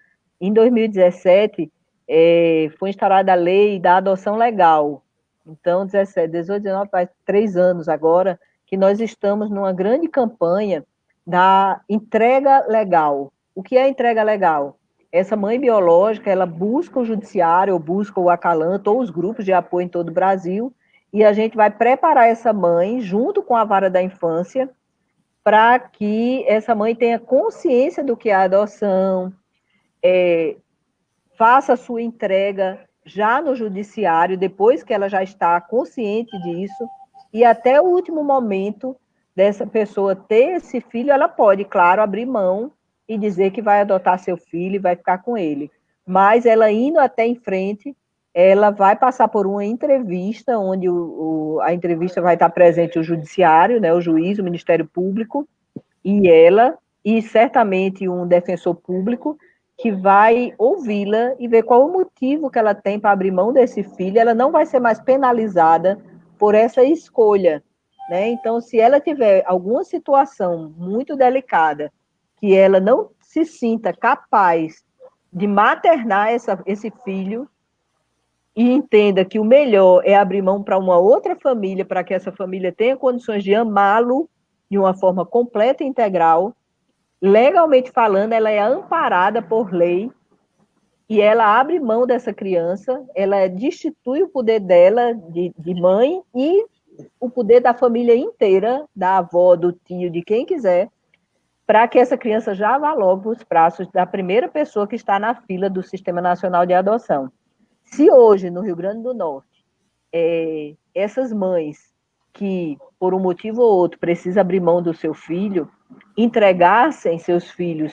Speaker 2: em 2017, foi instaurada a lei da adoção legal. Então, 17, 18, 19, faz 3 anos agora, que nós estamos numa grande campanha da entrega legal. O que é a entrega legal? Essa mãe biológica, ela busca o judiciário, ou busca o Acalanto, ou os grupos de apoio em todo o Brasil, e a gente vai preparar essa mãe, junto com a vara da infância, para que essa mãe tenha consciência do que é a adoção, faça a sua entrega já no judiciário, depois que ela já está consciente disso, e até o último momento dessa pessoa ter esse filho, ela pode, claro, abrir mão e dizer que vai adotar seu filho e vai ficar com ele. Mas ela indo até em frente, ela vai passar por uma entrevista, onde a entrevista vai estar presente o judiciário, né, o juiz, o Ministério Público, e ela, e certamente um defensor público, que vai ouvi-la e ver qual o motivo que ela tem para abrir mão desse filho. Ela não vai ser mais penalizada por essa escolha, né? Então, se ela tiver alguma situação muito delicada, que ela não se sinta capaz de maternar esse filho, e entenda que o melhor é abrir mão para uma outra família, para que essa família tenha condições de amá-lo de uma forma completa e integral, legalmente falando, ela é amparada por lei, e ela abre mão dessa criança, ela destitui o poder dela de mãe e o poder da família inteira, da avó, do tio, de quem quiser, para que essa criança já vá logo para os braços da primeira pessoa que está na fila do Sistema Nacional de Adoção. Se hoje, no Rio Grande do Norte, essas mães que, por um motivo ou outro, precisam abrir mão do seu filho, entregassem seus filhos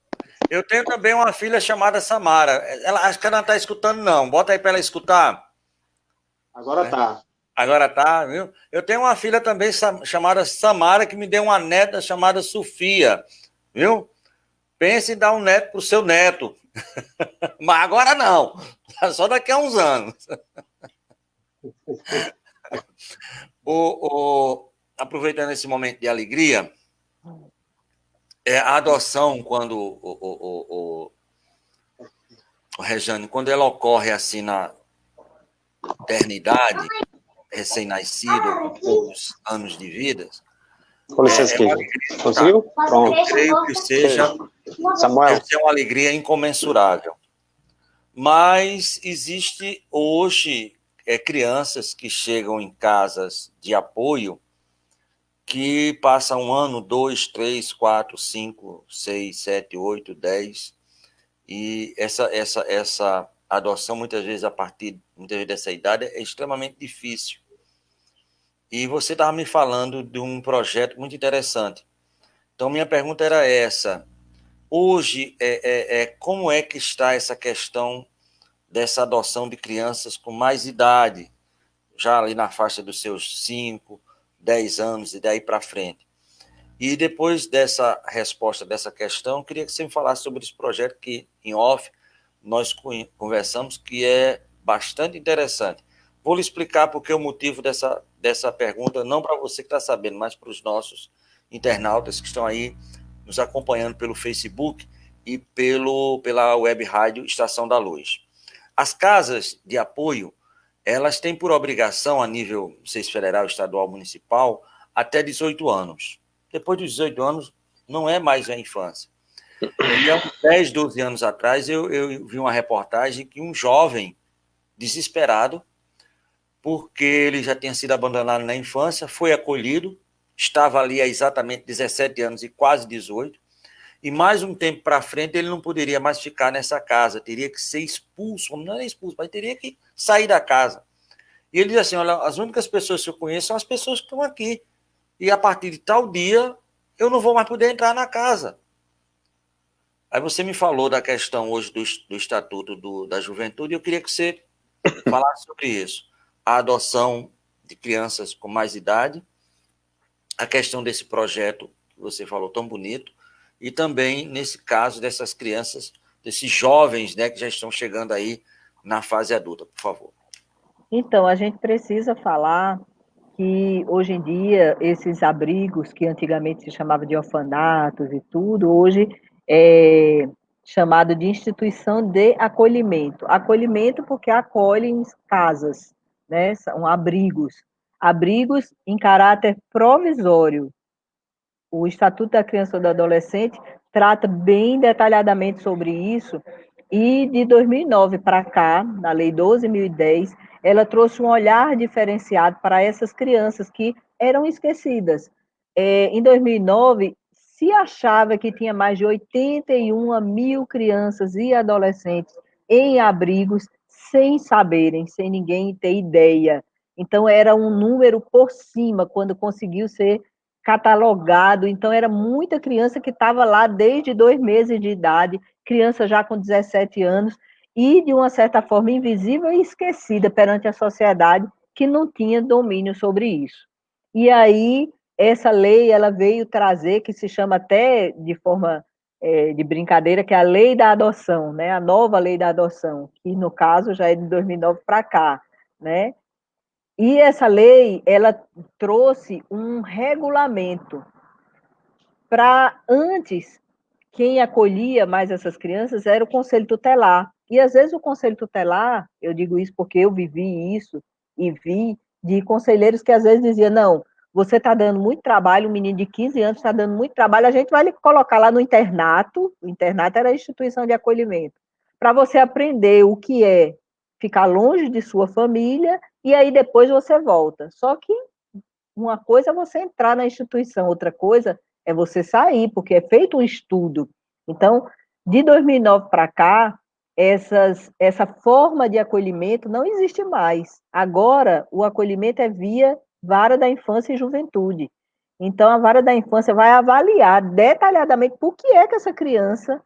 Speaker 1: Eu tenho também uma filha chamada Samara. Acho que ela não está escutando, não. Bota aí para ela escutar.
Speaker 3: Agora tá.
Speaker 1: Agora tá, viu? Eu tenho uma filha também chamada Samara, que me deu uma neta chamada Sofia, viu? Pense em dar um neto pro seu neto. Mas agora não. Só daqui a uns anos. Aproveitando esse momento de alegria, a adoção, quando o Rejane, quando ela ocorre assim na eternidade, recém-nascido, com poucos anos de vida,
Speaker 3: Com licença, conseguiu? Pronto.
Speaker 1: Eu creio que seja
Speaker 3: Samuel.
Speaker 1: uma alegria incomensurável. Mas existe hoje crianças que chegam em casas de apoio que passam 1 ano, 2, 3, 4, 5, 6, 7, 8, 10. E essa adoção, muitas vezes dessa idade, é extremamente difícil. E você estava me falando de um projeto muito interessante. Então, minha pergunta era essa. Hoje, como é que está essa questão dessa adoção de crianças com mais idade, já ali na faixa dos seus 5, 10 anos e daí para frente? E depois dessa resposta dessa questão, eu queria que você me falasse sobre esse projeto que, em off, nós conversamos, que é bastante interessante. Vou lhe explicar porque o motivo dessa pergunta, não para você que está sabendo, mas para os nossos internautas que estão aí nos acompanhando pelo Facebook e pela web rádio Estação da Luz. As casas de apoio, elas têm por obrigação, a nível, não sei se federal, estadual, municipal, até 18 anos. Depois dos 18 anos, não é mais a infância. E há uns 10, 12 anos atrás, eu vi uma reportagem que um jovem desesperado, porque ele já tinha sido abandonado na infância, foi acolhido, estava ali há exatamente 17 anos e quase 18, e mais um tempo para frente ele não poderia mais ficar nessa casa, teria que ser expulso, não é expulso, mas teria que sair da casa. E ele diz assim, olha, as únicas pessoas que eu conheço são as pessoas que estão aqui, e a partir de tal dia eu não vou mais poder entrar na casa. Aí você me falou da questão hoje do Estatuto da Juventude, e eu queria que você falasse sobre isso. A adoção de crianças com mais idade, a questão desse projeto que você falou tão bonito, e também, nesse caso, dessas crianças, desses jovens, né, que já estão chegando aí na fase adulta, por favor.
Speaker 2: Então, a gente precisa falar que, hoje em dia, esses abrigos, que antigamente se chamava de orfanatos e tudo, hoje é chamado de instituição de acolhimento. Acolhimento porque acolhem casas, né, são abrigos. Abrigos em caráter provisório. O Estatuto da Criança e do Adolescente trata bem detalhadamente sobre isso, e de 2009 para cá, na Lei 12.010, ela trouxe um olhar diferenciado para essas crianças que eram esquecidas. Em 2009, se achava que tinha mais de 81 mil crianças e adolescentes em abrigos, sem saberem, sem ninguém ter ideia. Então, era um número por cima, quando conseguiu ser catalogado. Então, era muita criança que estava lá desde 2 meses de idade, criança já com 17 anos, e, de uma certa forma, invisível e esquecida perante a sociedade, que não tinha domínio sobre isso. E aí, essa lei, ela veio trazer, que se chama até de forma de brincadeira, que é a lei da adoção, né? A nova lei da adoção, que, no caso, já é de 2009 para cá, né? E essa lei, ela trouxe um regulamento para, antes, quem acolhia mais essas crianças era o Conselho Tutelar. E, às vezes, o Conselho Tutelar, eu digo isso porque eu vivi isso e vi de conselheiros que, às vezes, diziam, não, você está dando muito trabalho, um menino de 15 anos está dando muito trabalho, a gente vai lhe colocar lá no internato, o internato era a instituição de acolhimento, para você aprender o que é ficar longe de sua família, e aí depois você volta. Só que uma coisa é você entrar na instituição, outra coisa é você sair, porque é feito um estudo. Então, de 2009 para cá, essa forma de acolhimento não existe mais. Agora, o acolhimento é via Vara da Infância e Juventude. Então, a Vara da Infância vai avaliar detalhadamente por que é que essa criança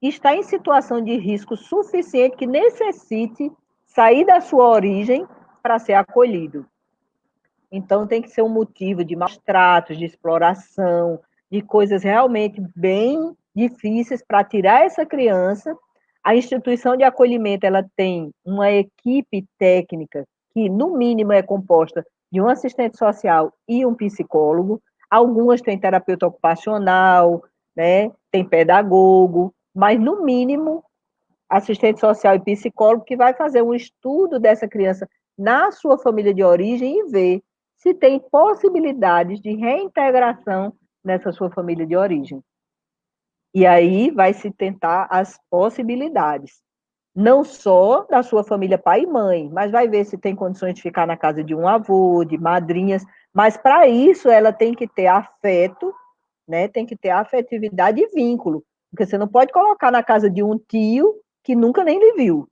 Speaker 2: está em situação de risco suficiente que necessite sair da sua origem para ser acolhido. Então, tem que ser um motivo de maus tratos, de exploração, de coisas realmente bem difíceis para tirar essa criança. A instituição de acolhimento ela tem uma equipe técnica que, no mínimo, é composta de um assistente social e um psicólogo. Algumas têm terapeuta ocupacional, né? Tem pedagogo, mas, no mínimo, assistente social e psicólogo que vai fazer um estudo dessa criança na sua família de origem e ver se tem possibilidades de reintegração nessa sua família de origem. E aí vai se tentar as possibilidades. Não só da sua família pai e mãe, mas vai ver se tem condições de ficar na casa de um avô, de madrinhas, mas para isso ela tem que ter afeto, né? Tem que ter afetividade e vínculo, porque você não pode colocar na casa de um tio que nunca nem lhe viu.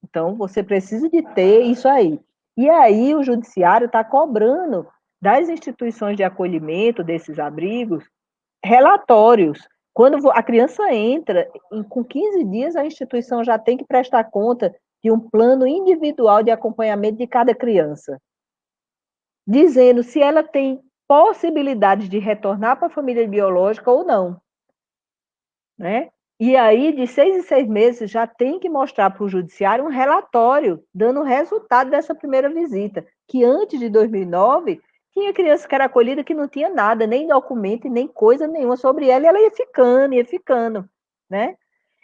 Speaker 2: Então, você precisa de ter isso aí. E aí, o judiciário está cobrando das instituições de acolhimento desses abrigos relatórios. Quando a criança entra, com 15 dias, a instituição já tem que prestar conta de um plano individual de acompanhamento de cada criança, dizendo se ela tem possibilidades de retornar para a família biológica ou não, né? E aí, de 6 em 6 meses, já tem que mostrar para o judiciário um relatório dando o resultado dessa primeira visita, que antes de 2009, tinha criança que era acolhida que não tinha nada, nem documento, nem coisa nenhuma sobre ela, e ela ia ficando, né?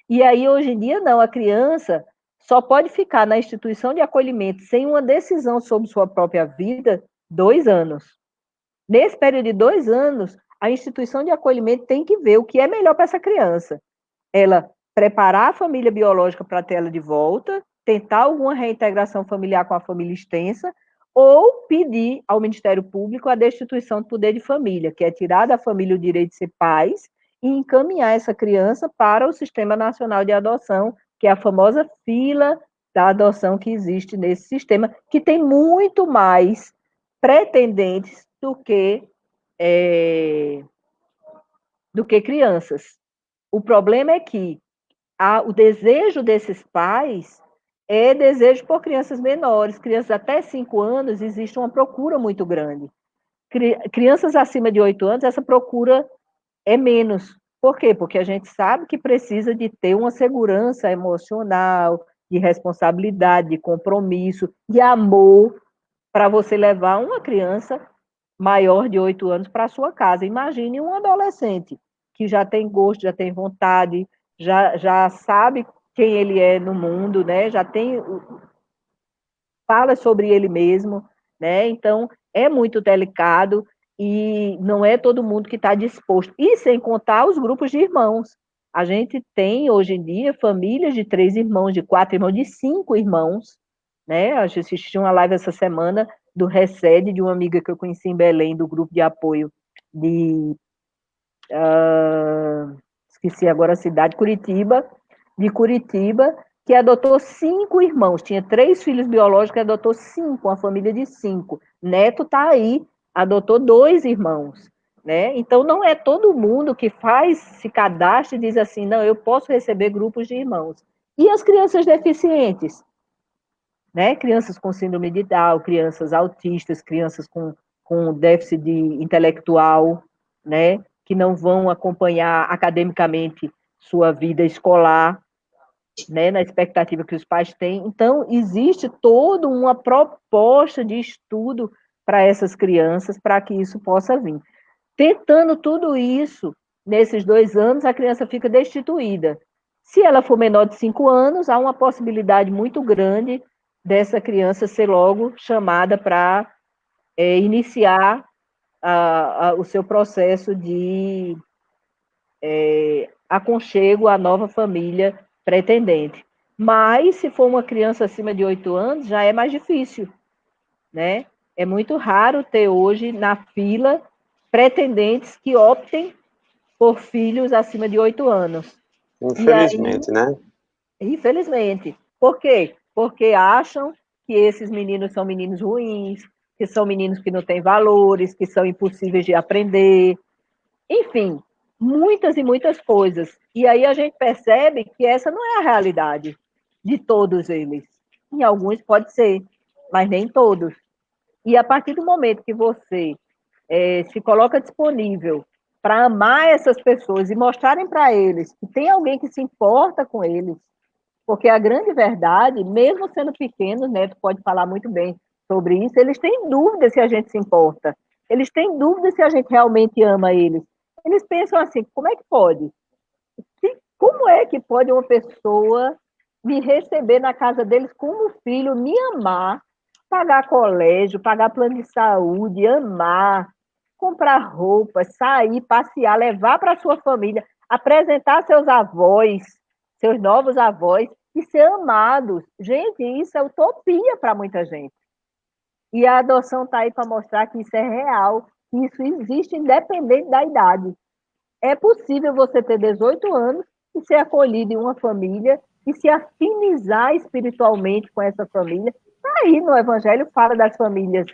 Speaker 2: E aí, hoje em dia, não, a criança só pode ficar na instituição de acolhimento sem uma decisão sobre sua própria vida 2 anos. Nesse período de 2 anos, a instituição de acolhimento tem que ver o que é melhor para essa criança. Ela preparar a família biológica para ter ela de volta, tentar alguma reintegração familiar com a família extensa, ou pedir ao Ministério Público a destituição do poder de família, que é tirar da família o direito de ser pais e encaminhar essa criança para o Sistema Nacional de Adoção, que é a famosa fila da adoção que existe nesse sistema, que tem muito mais pretendentes do que crianças. O problema é que o desejo desses pais é desejo por crianças menores. Crianças até 5 anos, existe uma procura muito grande. Crianças acima de 8 anos, essa procura é menos. Por quê? Porque a gente sabe que precisa de ter uma segurança emocional, de responsabilidade, de compromisso, de amor, para você levar uma criança maior de 8 anos para a sua casa. Imagine um adolescente que já tem gosto, já tem vontade, já sabe quem ele é no mundo, né? Já tem fala sobre ele mesmo, né? Então é muito delicado e não é todo mundo que está disposto. E sem contar os grupos de irmãos. A gente tem hoje em dia famílias de 3 irmãos, de 4 irmãos, de 5 irmãos, né? A gente assistiu uma live essa semana do Recede, de uma amiga que eu conheci em Belém, do grupo de apoio esqueci agora a cidade, de Curitiba, que adotou 5 irmãos, tinha 3 filhos biológicos e adotou 5, uma família de 5. Neto está aí, adotou 2 irmãos, né? Então, não é todo mundo que se cadastra e diz assim, não, eu posso receber grupos de irmãos. E as crianças deficientes? Né? Crianças com síndrome de Down, crianças autistas, crianças com déficit intelectual, né? Que não vão acompanhar academicamente sua vida escolar, né? Na expectativa que os pais têm. Então, existe toda uma proposta de estudo para essas crianças, para que isso possa vir. Tentando tudo isso, nesses 2 anos, a criança fica destituída. Se ela for menor de 5 anos, há uma possibilidade muito grande dessa criança ser logo chamada para iniciar o seu processo de aconchego à nova família pretendente. Mas, se for uma criança acima de 8 anos, já é mais difícil, né? É muito raro ter hoje na fila pretendentes que optem por filhos acima de 8 anos.
Speaker 3: Infelizmente, né?
Speaker 2: Infelizmente. Por quê? Porque acham que esses meninos são meninos ruins, que são meninos que não têm valores, que são impossíveis de aprender. Enfim, muitas e muitas coisas. E aí a gente percebe que essa não é a realidade de todos eles. Em alguns pode ser, mas nem todos. E a partir do momento que você se coloca disponível para amar essas pessoas e mostrarem para eles que tem alguém que se importa com eles, porque a grande verdade, mesmo sendo pequenos, né, tu pode falar muito bem sobre isso, eles têm dúvida se a gente se importa, eles têm dúvida se a gente realmente ama eles. Eles pensam assim, como é que pode? Como é que pode uma pessoa me receber na casa deles como filho, me amar, pagar colégio, pagar plano de saúde, amar, comprar roupas, sair, passear, levar para sua família, apresentar seus avós, seus novos avós, e ser amados. Gente, isso é utopia para muita gente. E a adoção está aí para mostrar que isso é real, que isso existe independente da idade. É possível você ter 18 anos e ser acolhido em uma família e se afinizar espiritualmente com essa família. Aí no Evangelho fala das famílias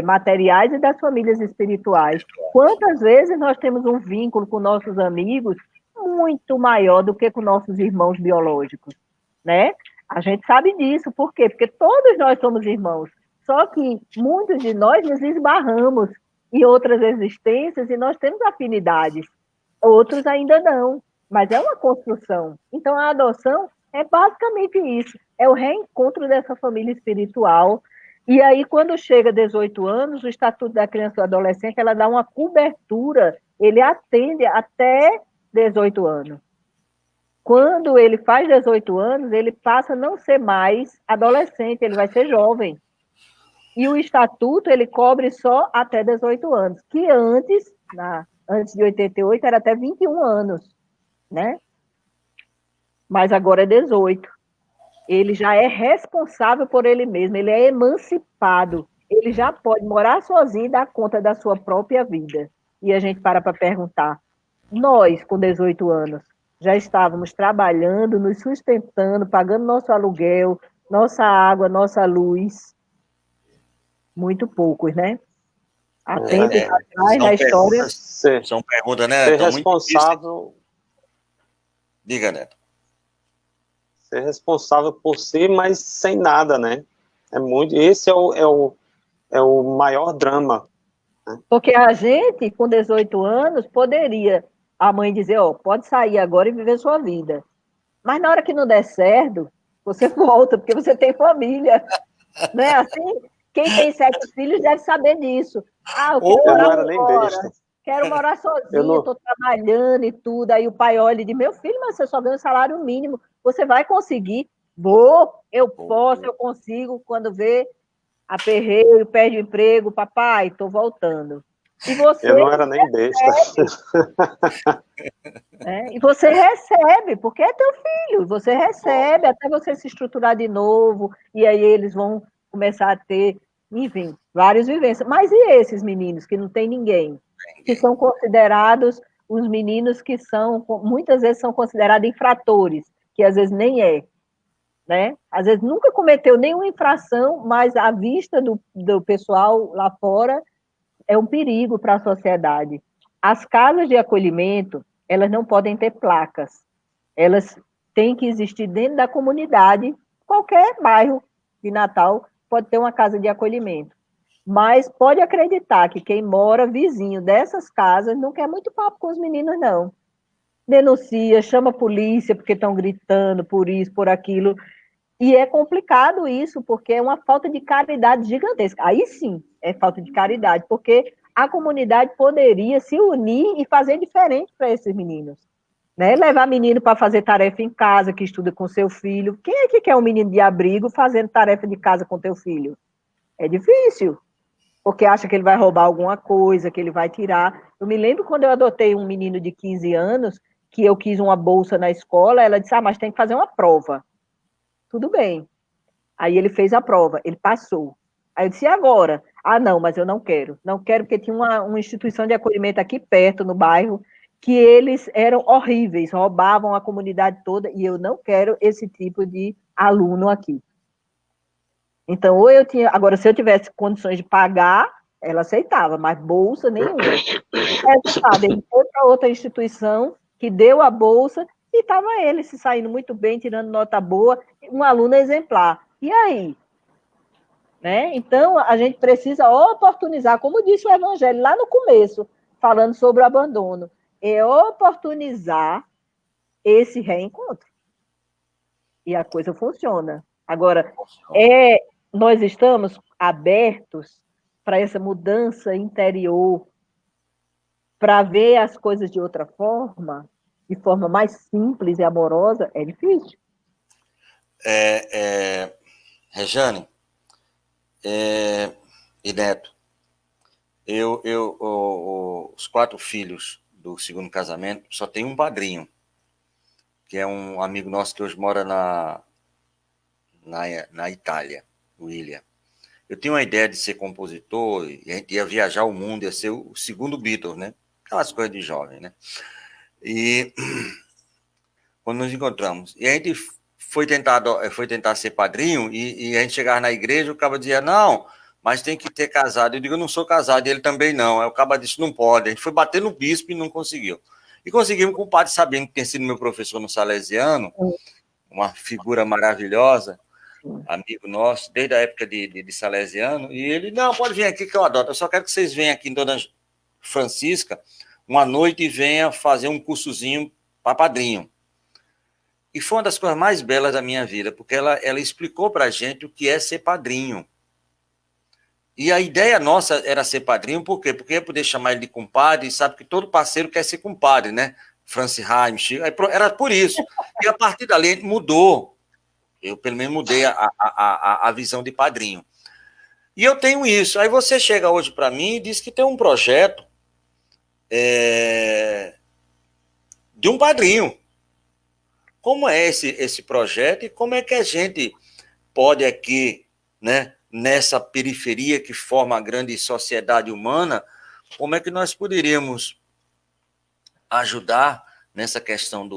Speaker 2: materiais e das famílias espirituais. Quantas vezes nós temos um vínculo com nossos amigos muito maior do que com nossos irmãos biológicos, né? A gente sabe disso, por quê? Porque todos nós somos irmãos, só que muitos de nós nos esbarramos em outras existências e nós temos afinidades, outros ainda não, mas é uma construção. Então a adoção é basicamente isso, é o reencontro dessa família espiritual. E aí, quando chega 18 anos, o Estatuto da Criança e do Adolescente, ela dá uma cobertura, ele atende até 18 anos. Quando ele faz 18 anos, ele passa a não ser mais adolescente, ele vai ser jovem. E o Estatuto, ele cobre só até 18 anos, que antes de 88, era até 21 anos, né? Mas agora é 18. Ele já é responsável por ele mesmo, ele é emancipado, ele já pode morar sozinho e dar conta da sua própria vida. E a gente para perguntar, nós, com 18 anos, já estávamos trabalhando, nos sustentando, pagando nosso aluguel, nossa água, nossa luz? Muito poucos, né? Há tempos atrás, na história...
Speaker 1: São perguntas, né?
Speaker 3: Ser responsável...
Speaker 1: Diga, Neto.
Speaker 3: Ser responsável por si, mas sem nada, né? Esse é o maior drama. Né?
Speaker 2: Porque a gente, com 18 anos, poderia a mãe dizer, pode sair agora e viver sua vida. Mas na hora que não der certo, você volta, porque você tem família. Não é assim? Quem tem 7 filhos deve saber disso. Quero morar sozinha, estou trabalhando e tudo. Aí o pai olha e diz, meu filho, mas você só ganha um salário mínimo. Você vai conseguir? Eu posso, eu consigo. Quando vê, aperreio, perde o emprego, papai, estou voltando. E você
Speaker 3: eu não era nem besta.
Speaker 2: E você recebe, porque é teu filho. Você recebe até você se estruturar de novo. E aí eles vão começar a ter, enfim, várias vivências. Mas e esses meninos que não tem ninguém? Que são considerados os meninos que muitas vezes são considerados infratores, que às vezes nem é, né? Às vezes nunca cometeu nenhuma infração, mas à vista do pessoal lá fora é um perigo para a sociedade. As casas de acolhimento, elas não podem ter placas, elas têm que existir dentro da comunidade, qualquer bairro de Natal pode ter uma casa de acolhimento. Mas pode acreditar que quem mora vizinho dessas casas não quer muito papo com os meninos, não. Denuncia, chama a polícia porque estão gritando por isso, por aquilo. E é complicado isso, porque é uma falta de caridade gigantesca. Aí sim, é falta de caridade, porque a comunidade poderia se unir e fazer diferente para esses meninos. Né? Levar menino para fazer tarefa em casa, que estuda com seu filho. Quem é que quer um menino de abrigo fazendo tarefa de casa com teu filho? É difícil, porque acha que ele vai roubar alguma coisa, que ele vai tirar. Eu me lembro quando eu adotei um menino de 15 anos, que eu quis uma bolsa na escola, ela disse, mas tem que fazer uma prova. Tudo bem. Aí ele fez a prova, ele passou. Aí eu disse, e agora? Não, mas eu não quero. Não quero porque tinha uma instituição de acolhimento aqui perto, no bairro, que eles eram horríveis, roubavam a comunidade toda, e eu não quero esse tipo de aluno aqui. Então, agora, se eu tivesse condições de pagar, ela aceitava, mas bolsa nenhuma. Ele foi para outra instituição que deu a bolsa e estava ele se saindo muito bem, tirando nota boa, um aluno exemplar. E aí? Né? Então, a gente precisa oportunizar, como disse o Evangelho lá no começo, falando sobre o abandono, é oportunizar esse reencontro. E a coisa funciona. Agora, nós estamos abertos para essa mudança interior, para ver as coisas de outra forma, de forma mais simples e amorosa, é difícil.
Speaker 1: Rejane e Neto, os 4 filhos do segundo casamento só tem um padrinho, que é um amigo nosso que hoje mora na Itália, o William. Eu tinha uma ideia de ser compositor, e a gente ia viajar o mundo, ia ser o segundo Beatles, né? Aquelas coisas de jovem, né? E quando nos encontramos, e a gente foi tentar ser padrinho, e a gente chegava na igreja, o cara dizia, não, mas tem que ter casado. Eu digo, eu não sou casado, e ele também não. Aí o cara disse, não pode. A gente foi bater no bispo e não conseguiu. E conseguimos com o padre Sabino, que tem sido meu professor no Salesiano, uma figura maravilhosa, amigo nosso, desde a época de Salesiano, e ele, não, pode vir aqui que eu adoto, eu só quero que vocês venham aqui em Dona Francisca uma noite e venha fazer um cursozinho para padrinho. E foi uma das coisas mais belas da minha vida, porque ela explicou para a gente o que é ser padrinho. E a ideia nossa era ser padrinho, por quê? Porque ia poder chamar ele de compadre, e sabe que todo parceiro quer ser compadre, né? Francis Haim, era por isso. E a partir dali mudou. Eu, pelo menos, mudei a visão de padrinho. E eu tenho isso. Aí você chega hoje para mim e diz que tem um projeto de um padrinho. Como é esse projeto e como é que a gente pode aqui, né, nessa periferia que forma a grande sociedade humana, como é que nós poderíamos ajudar nessa questão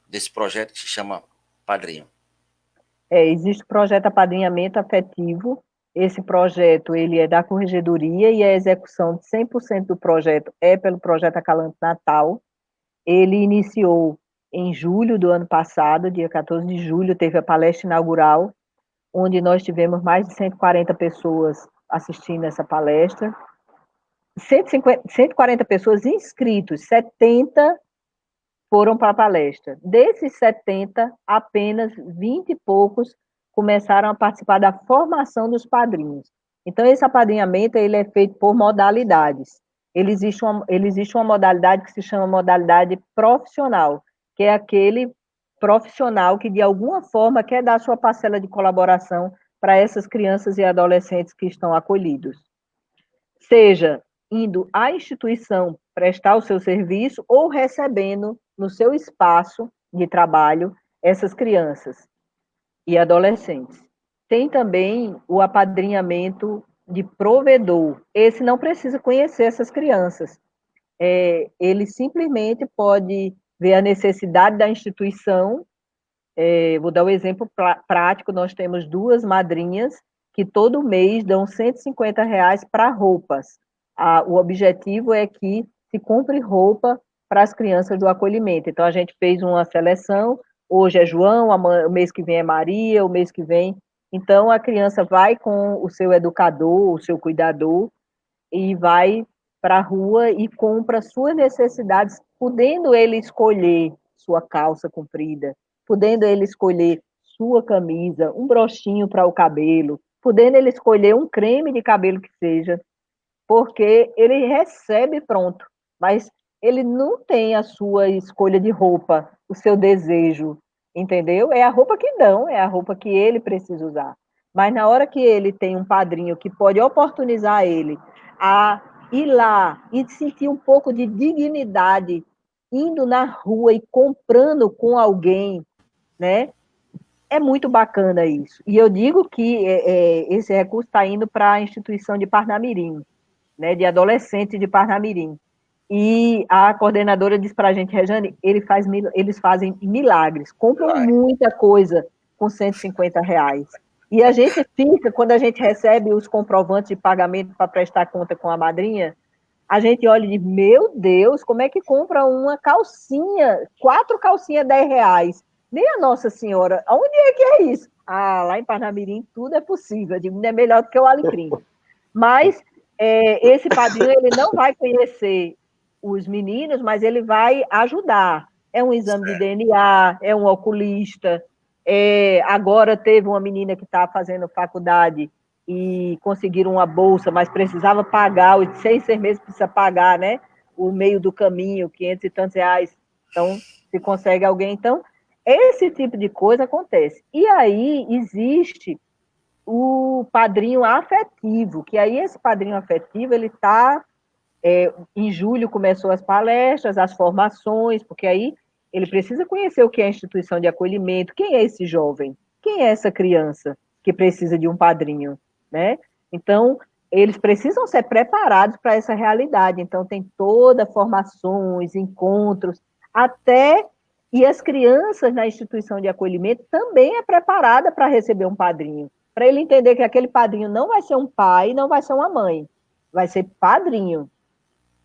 Speaker 1: desse projeto que se chama Padrinho?
Speaker 2: Existe o projeto Apadrinhamento Afetivo. Esse projeto ele é da Corregedoria e a execução de 100% do projeto é pelo projeto Acalanto Natal. Ele iniciou em julho do ano passado, dia 14 de julho, teve a palestra inaugural, onde nós tivemos mais de 140 pessoas assistindo essa palestra. 140 pessoas inscritos, 70 foram para a palestra. Desses 70, apenas 20 e poucos começaram a participar da formação dos padrinhos. Então, esse apadrinhamento ele é feito por modalidades. Existe uma modalidade que se chama modalidade profissional, que é aquele profissional que, de alguma forma, quer dar sua parcela de colaboração para essas crianças e adolescentes que estão acolhidos. Seja indo à instituição prestar o seu serviço ou recebendo no seu espaço de trabalho essas crianças e adolescentes. Tem também o apadrinhamento de provedor. Esse não precisa conhecer essas crianças. Ele simplesmente pode ver a necessidade da instituição. Vou dar um exemplo prático, nós temos 2 madrinhas que todo mês dão R$150 para roupas. O objetivo é que se compre roupa para as crianças do acolhimento. Então, a gente fez uma seleção, hoje é João, o mês que vem é Maria, o mês que vem... Então, a criança vai com o seu educador, o seu cuidador, e vai para a rua e compra suas necessidades, podendo ele escolher sua calça comprida, podendo ele escolher sua camisa, um broxinho para o cabelo, podendo ele escolher um creme de cabelo que seja, porque ele recebe pronto, mas ele não tem a sua escolha de roupa, o seu desejo, entendeu? É a roupa que dão, é a roupa que ele precisa usar. Mas na hora que ele tem um padrinho que pode oportunizar ele a ir lá e sentir um pouco de dignidade, indo na rua e comprando com alguém, né? É muito bacana isso. E eu digo que esse recurso está indo para a instituição de Parnamirim, né, de adolescentes de Parnamirim. E a coordenadora disse para a gente, Rejane, eles fazem milagres, compram muita coisa com R$150. E a gente fica, quando a gente recebe os comprovantes de pagamento para prestar conta com a madrinha, a gente olha e diz, meu Deus, como é que compra uma calcinha, 4 calcinhas R$10? Nem a Nossa Senhora, onde é que é isso? Ah, lá em Parnamirim tudo é possível, eu digo, não é melhor do que o alecrim. Mas esse padrinho, ele não vai conhecer os meninos, mas ele vai ajudar. É um exame de DNA, é um oculista, agora teve uma menina que está fazendo faculdade e conseguiram uma bolsa, mas precisava pagar, os 6 meses precisa pagar, né? O meio do caminho, 500 e tantos reais. Então, se consegue alguém. Então, esse tipo de coisa acontece. E aí existe o padrinho afetivo, que aí esse padrinho afetivo, ele está... em julho começou as palestras, as formações, porque aí ele precisa conhecer o que é a instituição de acolhimento, quem é esse jovem, quem é essa criança que precisa de um padrinho, né? Então, eles precisam ser preparados para essa realidade, então tem toda formações, encontros, até, e as crianças na instituição de acolhimento também é preparada para receber um padrinho, para ele entender que aquele padrinho não vai ser um pai, não vai ser uma mãe, vai ser padrinho,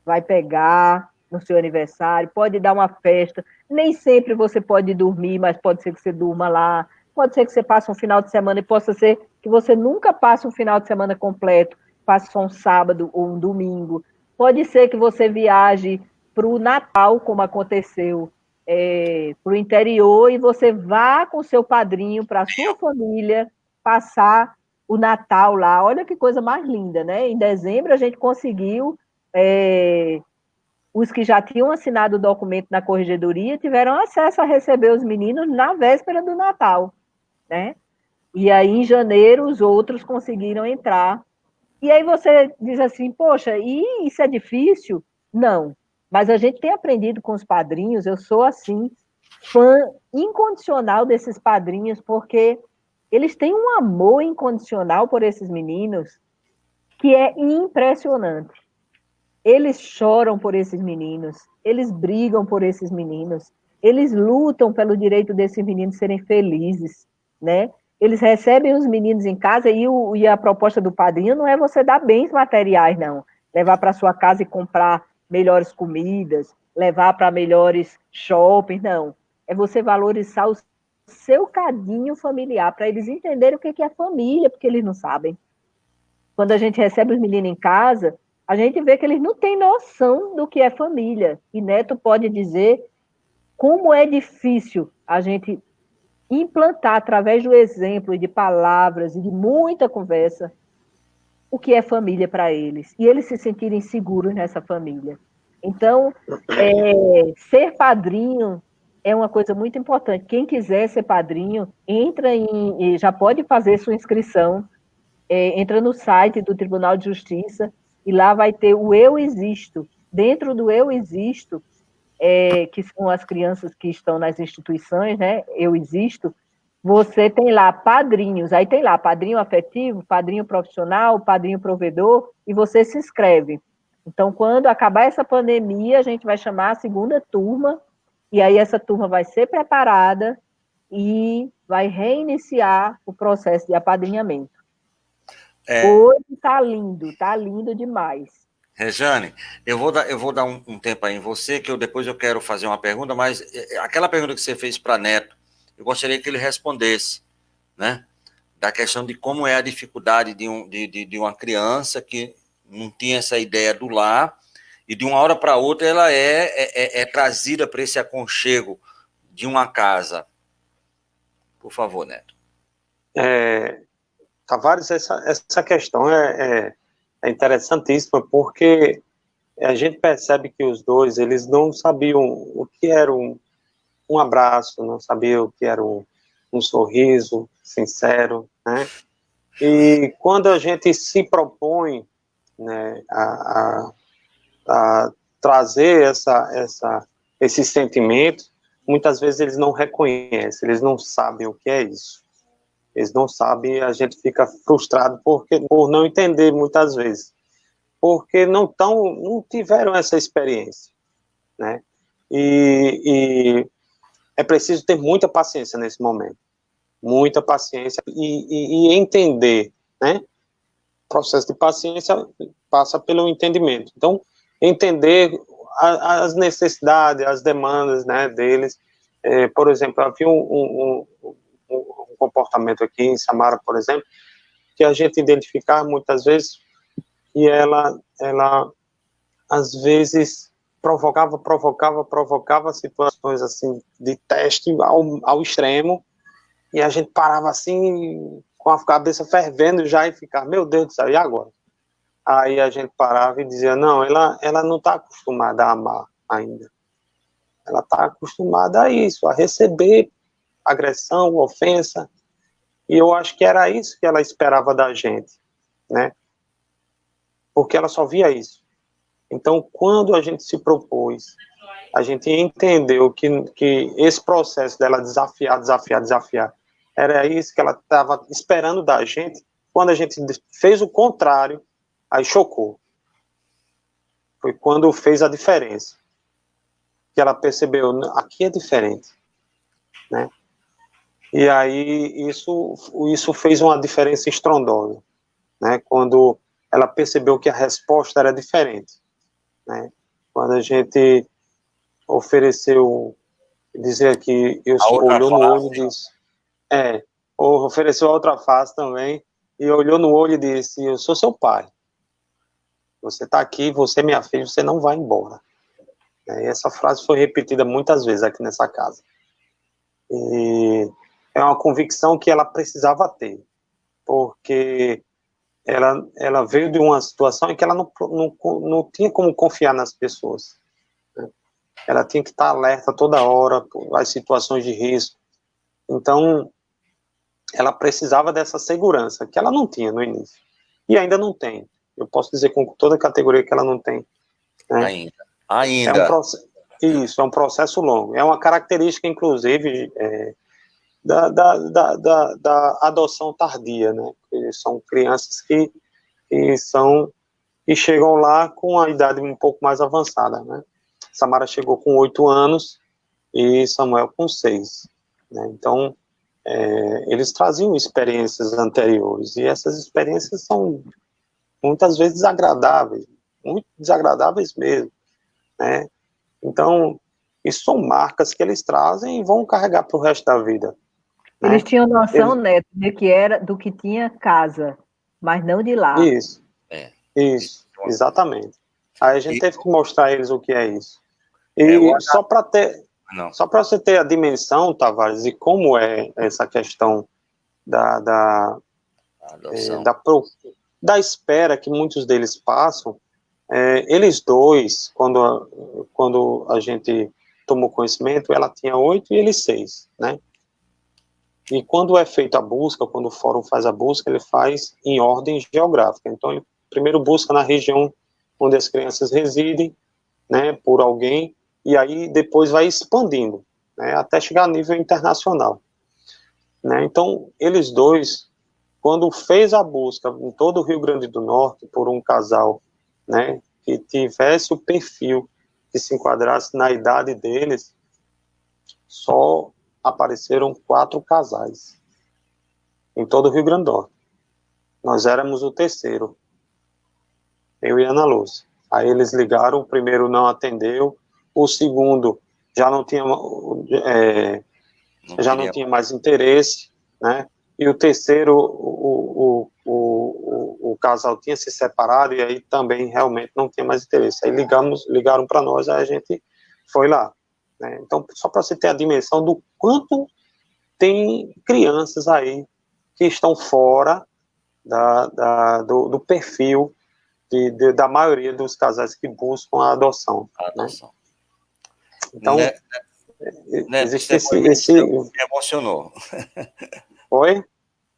Speaker 2: vai pegar no seu aniversário, pode dar uma festa, nem sempre você pode dormir, mas pode ser que você durma lá, pode ser que você passe um final de semana, e possa ser que você nunca passe um final de semana completo, passe só um sábado ou um domingo, pode ser que você viaje para o Natal, como aconteceu, para o interior, e você vá com o seu padrinho para a sua família passar o Natal lá. Olha que coisa mais linda, né? Em dezembro a gente conseguiu os que já tinham assinado o documento na corregedoria tiveram acesso a receber os meninos na véspera do Natal, né? E aí, em janeiro, os outros conseguiram entrar. E aí você diz assim, poxa, e isso é difícil? Não, mas a gente tem aprendido com os padrinhos, eu sou, assim, fã incondicional desses padrinhos, porque eles têm um amor incondicional por esses meninos que é impressionante. Eles choram por esses meninos, eles brigam por esses meninos, eles lutam pelo direito desses meninos serem felizes, né? Eles recebem os meninos em casa e a proposta do padrinho não é você dar bens materiais, não. Levar para sua casa e comprar melhores comidas, levar para melhores shoppings, não. É você valorizar o seu cadinho familiar, para eles entenderem o que é família, porque eles não sabem. Quando a gente recebe os meninos em casa, a gente vê que eles não têm noção do que é família. E Neto pode dizer como é difícil a gente implantar, através do exemplo e de palavras e de muita conversa, o que é família para eles. E eles se sentirem seguros nessa família. Então, ser padrinho é uma coisa muito importante. Quem quiser ser padrinho, já pode fazer sua inscrição, entra no site do Tribunal de Justiça, e lá vai ter o Eu Existo. Dentro do Eu Existo, que são as crianças que estão nas instituições, né? Eu Existo, você tem lá padrinhos, aí tem lá padrinho afetivo, padrinho profissional, padrinho provedor, e você se inscreve. Então, quando acabar essa pandemia, a gente vai chamar a segunda turma, e aí essa turma vai ser preparada e vai reiniciar o processo de apadrinhamento. Hoje tá lindo demais.
Speaker 1: Rejane, eu vou dar um tempo aí em você, que depois eu quero fazer uma pergunta, mas aquela pergunta que você fez para Neto, eu gostaria que ele respondesse, né? Da questão de como é a dificuldade de uma criança que não tinha essa ideia do lar, e de uma hora para outra ela é trazida para esse aconchego de uma casa. Por favor, Neto.
Speaker 3: Tavares, essa questão é interessantíssima, porque a gente percebe que os dois, eles não sabiam o que era um abraço, não sabiam o que era um sorriso sincero, né? E quando a gente se propõe, né, a trazer esse sentimento, muitas vezes eles não reconhecem, eles não sabem o que é isso. Eles não sabem, a gente fica frustrado por não entender muitas vezes, porque não tiveram essa experiência, né? E é preciso ter muita paciência nesse momento, muita paciência e entender, né? O processo de paciência passa pelo entendimento. Então, entender as necessidades, as demandas, né, deles. Por exemplo, havia um comportamento aqui em Samara, por exemplo, que a gente identificava muitas vezes que ela às vezes provocava situações assim de teste ao extremo, e a gente parava assim com a cabeça fervendo já e ficava, meu Deus do céu, e agora? Aí a gente parava e dizia, não, ela não está acostumada a amar ainda. Ela está acostumada a isso, a receber agressão, ofensa, e eu acho que era isso que ela esperava da gente, né? Porque ela só via isso. Então, quando a gente se propôs, a gente entendeu que esse processo dela desafiar, era isso que ela estava esperando da gente. Quando a gente fez o contrário, aí chocou. Foi quando fez a diferença. Que ela percebeu, aqui é diferente, né? E aí isso fez uma diferença estrondosa, né? Quando ela percebeu que a resposta era diferente, né? Quando a gente ofereceu, dizer que olhou no olho e disse, ofereceu a outra face também, e olhou no olho e disse, eu sou seu pai, você está aqui, você é minha filha, você não vai embora. E essa frase foi repetida muitas vezes aqui nessa casa. E é uma convicção que ela precisava ter, porque ela veio de uma situação em que ela não tinha como confiar nas pessoas, né? Ela tinha que estar alerta toda hora às situações de risco. Então, ela precisava dessa segurança, que ela não tinha no início. E ainda não tem. Eu posso dizer com toda a categoria que ela não tem, né?
Speaker 1: Ainda.
Speaker 3: É um processo longo. É uma característica, inclusive, da adoção tardia, né? São crianças que chegam lá com a idade um pouco mais avançada, né? Samara chegou com 8 anos e Samuel com 6, né? Então, eles traziam experiências anteriores, e essas experiências são muitas vezes desagradáveis, muito desagradáveis mesmo, né? Então, isso são marcas que eles trazem e vão carregar para o resto da vida.
Speaker 2: Eles tinham noção, Neto, do que tinha casa, mas não de lá.
Speaker 3: Isso, exatamente. Aí a gente teve que mostrar a eles o que é isso. E só para você ter a dimensão, Tavares, e como é essa questão da espera que muitos deles passam, eles dois, quando a gente tomou conhecimento, ela tinha 8 e ele 6, né? E quando é feita a busca, quando o fórum faz a busca, ele faz em ordem geográfica. Então, ele primeiro busca na região onde as crianças residem, né, por alguém, e aí depois vai expandindo, né, até chegar a nível internacional, né? Então, eles dois, quando fez a busca em todo o Rio Grande do Norte por um casal, né, que tivesse o perfil que se enquadrasse na idade deles, só apareceram 4 casais em todo o Rio Grande do Norte. Nós éramos o terceiro, eu e Ana Lúcia. Aí eles ligaram, o primeiro não atendeu, o segundo já não tinha mais interesse, né? E o terceiro, o casal tinha se separado, e aí também realmente não tinha mais interesse. Aí ligaram para nós, aí a gente foi lá, né? Então, só para você ter a dimensão do quanto tem crianças aí que estão fora do perfil da maioria dos casais que buscam a adoção. Né? Então, existe esse...
Speaker 1: Me emocionou.
Speaker 3: Oi?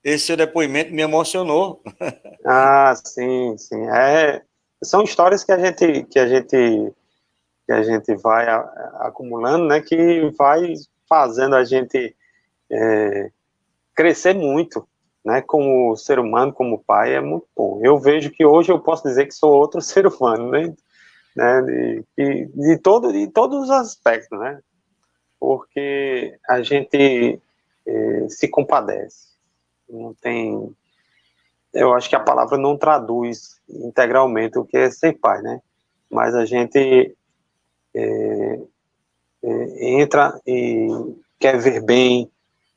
Speaker 1: Esse seu depoimento me emocionou.
Speaker 3: Ah, sim. São histórias que a gente vai acumulando, né, que vai fazendo a gente crescer muito, né, como ser humano, como pai, é muito bom. Eu vejo que hoje eu posso dizer que sou outro ser humano, né, de todos os aspectos, né, porque a gente se compadece. Não tem... Eu acho que a palavra não traduz integralmente o que é ser pai, né? mas a gente entra e quer ver bem,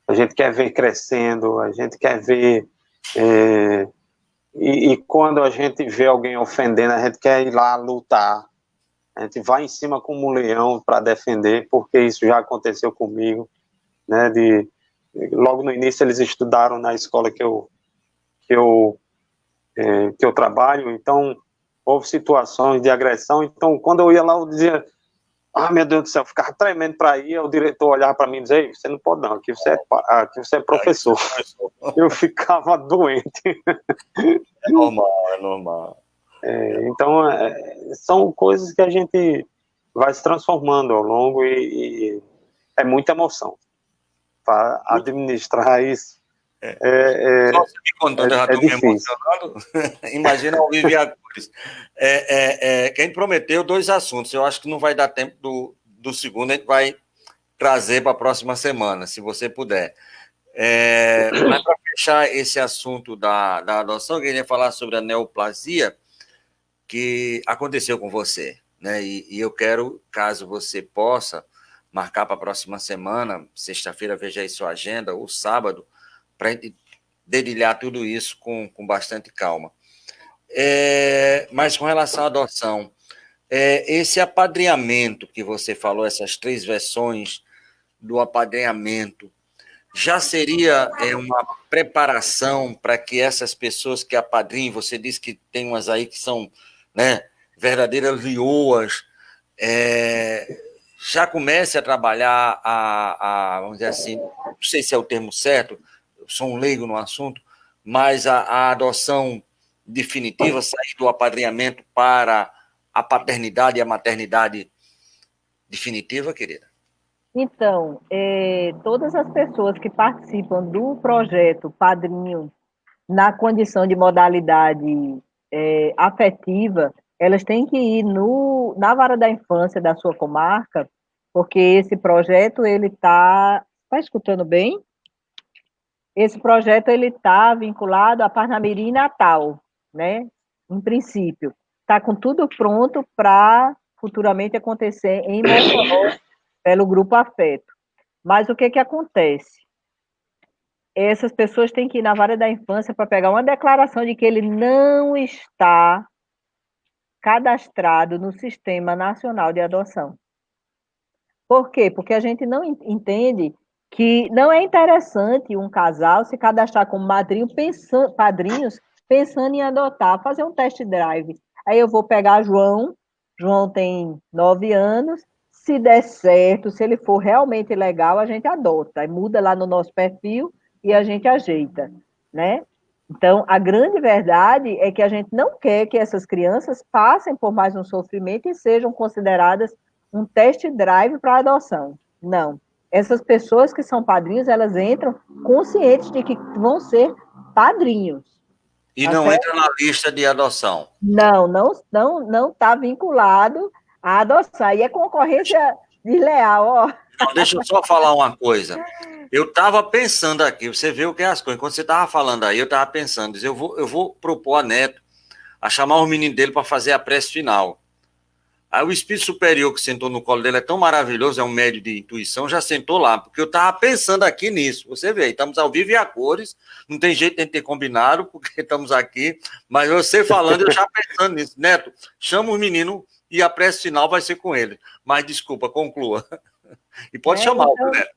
Speaker 3: a gente quer ver crescendo, a gente quer ver... E quando a gente vê alguém ofendendo, a gente quer ir lá lutar. A gente vai em cima como um leão para defender, porque isso já aconteceu comigo, né? Logo no início eles estudaram na escola que eu trabalho, então houve situações de agressão. Então, quando eu ia lá, eu dizia: ah, meu Deus do céu, eu ficava tremendo para ir. O diretor olhava para mim e dizia: ei, você não pode não, aqui você é professor. Eu ficava doente.
Speaker 1: É normal, é normal.
Speaker 3: Então, são coisas que a gente vai se transformando ao longo e é muita emoção. Para administrar isso
Speaker 1: Só você me contando, eu já estou me
Speaker 3: difícil.
Speaker 1: emocionando. Imagina ao vivo e a cores. Quem prometeu 2 assuntos, eu acho que não vai dar tempo do segundo, a gente vai trazer para a próxima semana, se você puder. Mas para fechar esse assunto da adoção, eu queria falar sobre a neoplasia que aconteceu com você, né? E eu quero, caso você possa, marcar para a próxima semana, sexta-feira, veja aí sua agenda, ou sábado, para dedilhar tudo isso com bastante calma. Mas com relação à adoção, esse apadrinhamento que você falou, essas 3 versões do apadrinhamento, já seria uma preparação para que essas pessoas que apadrinham, você disse que tem umas aí que são, né, verdadeiras leoas, já comece a trabalhar vamos dizer assim, não sei se é o termo certo, eu sou um leigo no assunto, mas a adoção definitiva, sair do apadrinhamento para a paternidade e a maternidade definitiva, querida?
Speaker 2: Então, todas as pessoas que participam do projeto Padrinho na condição de modalidade afetiva, elas têm que ir na vara da infância da sua comarca, porque esse projeto, ele está escutando bem? Esse projeto, ele está vinculado a Parnamirim e Natal, né? Em princípio. Está com tudo pronto para futuramente acontecer em Mossoró, pelo Grupo Afeto. Mas o que acontece? Essas pessoas têm que ir na vara da infância para pegar uma declaração de que ele não está cadastrado no Sistema Nacional de Adoção. Por quê? Porque a gente não entende que não é interessante um casal se cadastrar como padrinhos pensando em adotar, fazer um test drive. Aí eu vou pegar João tem 9 anos, se der certo, se ele for realmente legal, a gente adota, aí muda lá no nosso perfil e a gente ajeita, né? Então, a grande verdade é que a gente não quer que essas crianças passem por mais um sofrimento e sejam consideradas um test drive para adoção. Não. Essas pessoas que são padrinhos, elas entram conscientes de que vão ser padrinhos.
Speaker 1: E não entra na lista de adoção?
Speaker 2: Não está vinculado à adoção. Aí é concorrência desleal, ó.
Speaker 1: Não, deixa eu só falar uma coisa. Eu estava pensando aqui, você vê o que é as coisas. Quando você estava falando aí, eu estava pensando, eu vou propor a Neto a chamar o menino dele para fazer a prece final. Aí o espírito superior que sentou no colo dele é tão maravilhoso, é um médio de intuição, já sentou lá, porque eu estava pensando aqui nisso. Você vê, estamos ao vivo e a cores, não tem jeito de ter combinado, porque estamos aqui, mas você falando, eu já pensando nisso. Neto, chama o menino e a prece final vai ser com ele. Mas desculpa, conclua. E pode chamar
Speaker 2: então,
Speaker 1: o Neto.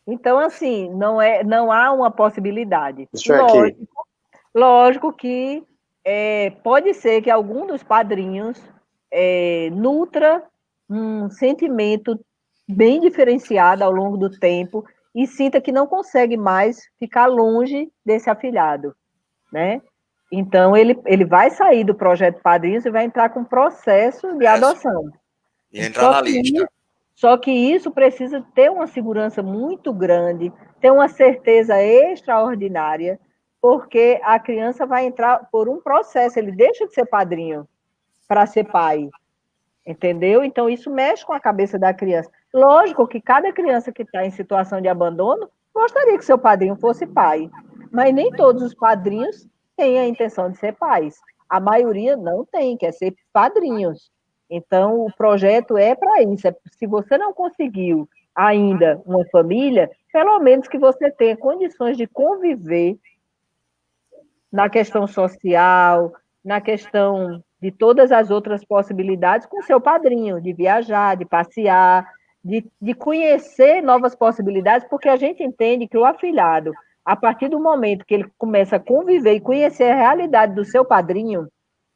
Speaker 2: Então, assim, não há uma possibilidade.
Speaker 3: Lógico,
Speaker 2: lógico que pode ser que algum dos padrinhos nutra um sentimento bem diferenciado ao longo do tempo e sinta que não consegue mais ficar longe desse afilhado, né? Então, ele vai sair do projeto Padrinhos e vai entrar com processo de adoção.
Speaker 1: E entrar na lista.
Speaker 2: Só que isso precisa ter uma segurança muito grande, ter uma certeza extraordinária, porque a criança vai entrar por um processo, ele deixa de ser padrinho para ser pai, entendeu? Então, isso mexe com a cabeça da criança. Lógico que cada criança que está em situação de abandono gostaria que seu padrinho fosse pai, mas nem todos os padrinhos têm a intenção de ser pais. A maioria não tem, quer ser padrinhos. Então, o projeto é para isso. Se você não conseguiu ainda uma família, pelo menos que você tenha condições de conviver na questão social, na questão de todas as outras possibilidades com seu padrinho, de viajar, de passear, de conhecer novas possibilidades, porque a gente entende que o afilhado, a partir do momento que ele começa a conviver e conhecer a realidade do seu padrinho,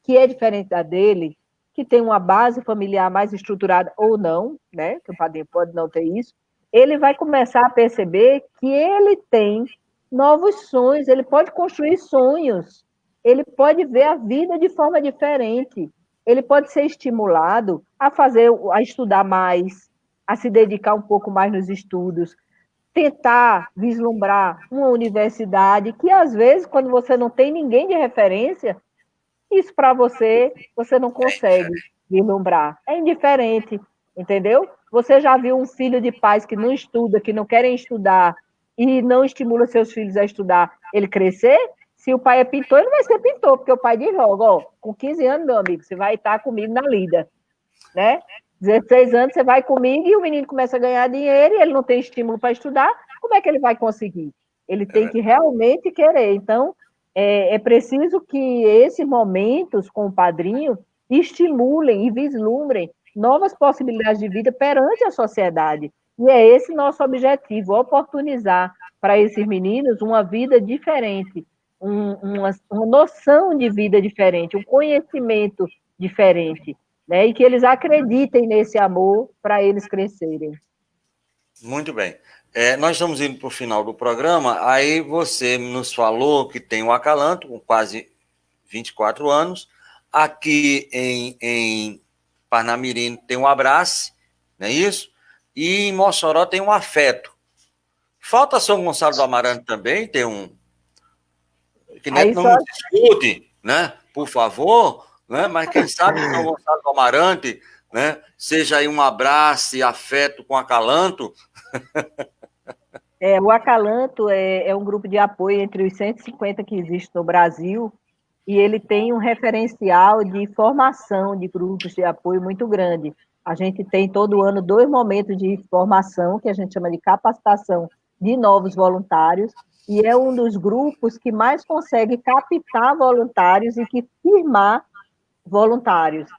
Speaker 2: que é diferente da dele, que tem uma base familiar mais estruturada ou não, né? Que o padrinho pode não ter isso, ele vai começar a perceber que ele tem novos sonhos, ele pode construir sonhos, ele pode ver a vida de forma diferente, ele pode ser estimulado a estudar mais, a se dedicar um pouco mais nos estudos, tentar vislumbrar uma universidade que, às vezes, quando você não tem ninguém de referência, isso para você, você não consegue vislumbrar. É indiferente, entendeu? Você já viu um filho de pais que não estuda, que não querem estudar e não estimula seus filhos a estudar, ele crescer? Se o pai é pintor, ele vai ser pintor, porque o pai diz logo, ó, com 15 anos, meu amigo, você vai estar comigo na lida, né? 16 anos você vai comigo e o menino começa a ganhar dinheiro e ele não tem estímulo para estudar, como é que ele vai conseguir? Ele tem que realmente querer. Então, é preciso que esses momentos com o padrinho estimulem e vislumbrem novas possibilidades de vida perante a sociedade. E é esse nosso objetivo, oportunizar para esses meninos uma vida diferente, uma noção de vida diferente, um conhecimento diferente, né? E que eles acreditem nesse amor para eles crescerem.
Speaker 1: Muito bem. Nós estamos indo para o final do programa, aí você nos falou que tem o Acalanto, com quase 24 anos, aqui em Parnamirim tem o Abrace, não é isso? E em Mossoró tem um Afeto. Falta São Gonçalo do Amarante também, tem um... Que Neto não nos discute, né? Por favor, né? Mas quem sabe São Gonçalo do Amarante, né? Seja aí um abraço e afeto com Acalanto.
Speaker 2: O Acalanto é um grupo de apoio entre os 150 que existem no Brasil, e ele tem um referencial de formação de grupos de apoio muito grande. A gente tem todo ano 2 momentos de formação, que a gente chama de capacitação de novos voluntários, e é um dos grupos que mais consegue captar voluntários e que firmar voluntários.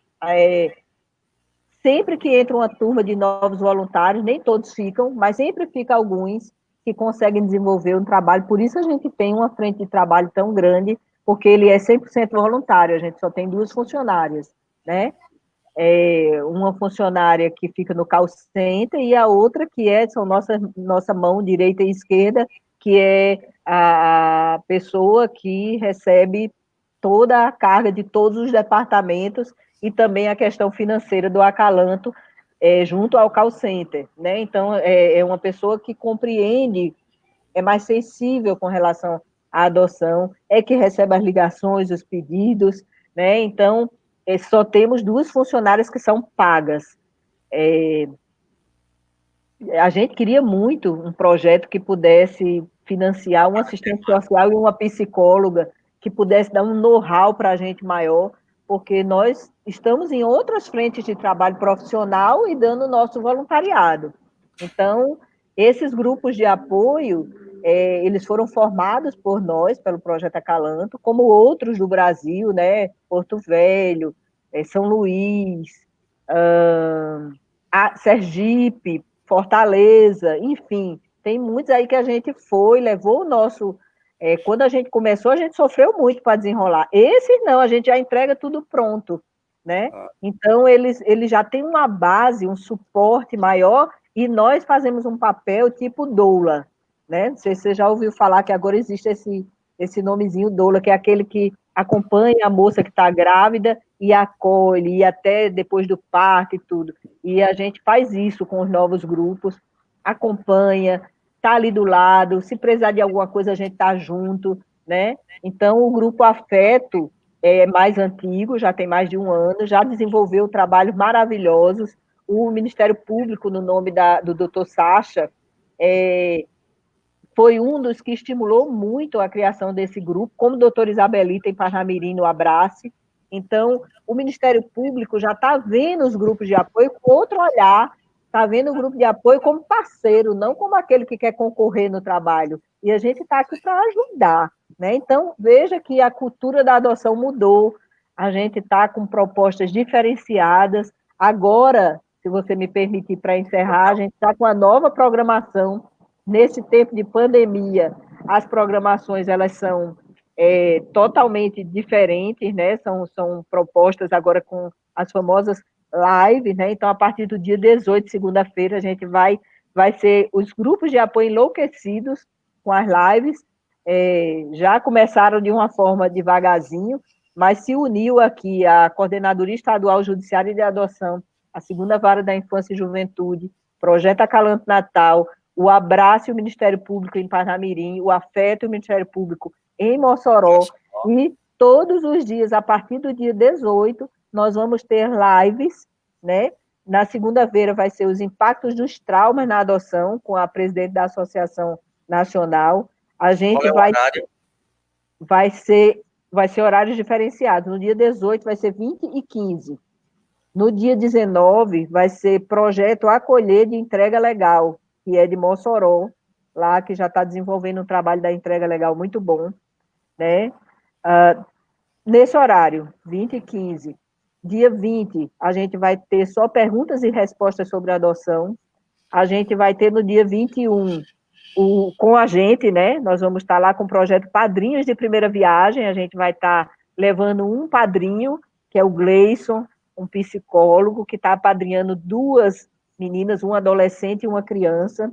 Speaker 2: Sempre que entra uma turma de novos voluntários, nem todos ficam, mas sempre fica alguns que conseguem desenvolver um trabalho. Por isso a gente tem uma frente de trabalho tão grande, porque ele é 100% voluntário, a gente só tem 2 funcionárias, né? Uma funcionária que fica no call center e a outra que são nossa mão direita e esquerda, que é a pessoa que recebe toda a carga de todos os departamentos e também a questão financeira do Acalanto, junto ao call center, né? Então, é uma pessoa que compreende, é mais sensível com relação à adoção, é que recebe as ligações, os pedidos, né? Então, só temos 2 funcionárias que são pagas. A gente queria muito um projeto que pudesse financiar um assistente social e uma psicóloga, que pudesse dar um know-how para a gente maior, porque nós estamos em outras frentes de trabalho profissional e dando o nosso voluntariado. Então, esses grupos de apoio, eles foram formados por nós, pelo Projeto Acalanto, como outros do Brasil, né? Porto Velho, São Luís, Sergipe, Fortaleza, enfim, tem muitos aí que a gente levou o nosso... quando a gente começou, a gente sofreu muito para desenrolar. Esses não, a gente já entrega tudo pronto, né? Então, eles já têm uma base, um suporte maior, e nós fazemos um papel tipo doula, né? Não sei se você já ouviu falar que agora existe esse nomezinho doula, que é aquele que acompanha a moça que está grávida e acolhe, e até depois do parto e tudo. E a gente faz isso com os novos grupos, acompanha, está ali do lado, se precisar de alguma coisa, a gente está junto, né? Então, o grupo Afeto é mais antigo, já tem mais de 1 ano, já desenvolveu trabalhos maravilhosos. O Ministério Público, no nome do Dr. Sacha, foi um dos que estimulou muito a criação desse grupo, como o doutor Isabelita em Parnamirim, no Abrace, Então, o Ministério Público já está vendo os grupos de apoio com outro olhar, está vendo o grupo de apoio como parceiro, não como aquele que quer concorrer no trabalho. E a gente está aqui para ajudar, né? Então, veja que a cultura da adoção mudou, a gente está com propostas diferenciadas. Agora, se você me permitir, para encerrar, a gente está com a nova programação. Nesse tempo de pandemia, as programações elas são totalmente diferentes, né? São propostas agora com as famosas lives, né? Então, a partir do dia 18, segunda-feira, a gente vai ser os grupos de apoio enlouquecidos com as lives. Já começaram de uma forma devagarzinho, mas se uniu aqui a Coordenadoria Estadual Judiciária de Adoção, a Segunda Vara da Infância e Juventude, Projeto Acalanto Natal, o Abraço e o Ministério Público em Parnamirim, o Afeto e o Ministério Público em Mossoró, e todos os dias, a partir do dia 18, nós vamos ter lives, né? Na segunda-feira vai ser os impactos dos traumas na adoção, com a presidente da Associação Nacional. A gente
Speaker 1: Qual é o horário?
Speaker 2: vai ser horários diferenciados. No dia 18 vai ser 20 e 15. No dia 19 vai ser projeto Acolher de Entrega Legal, que é de Mossoró, lá que já está desenvolvendo um trabalho da entrega legal muito bom, né? Nesse horário, 20 e 15. Dia 20, a gente vai ter só perguntas e respostas sobre a adoção. A gente vai ter no dia 21 com a gente, né? Nós vamos estar lá com o projeto Padrinhos de Primeira Viagem. A gente vai estar levando um padrinho, que é o Gleison, um psicólogo, que está apadrinhando 2 meninas, um adolescente e uma criança.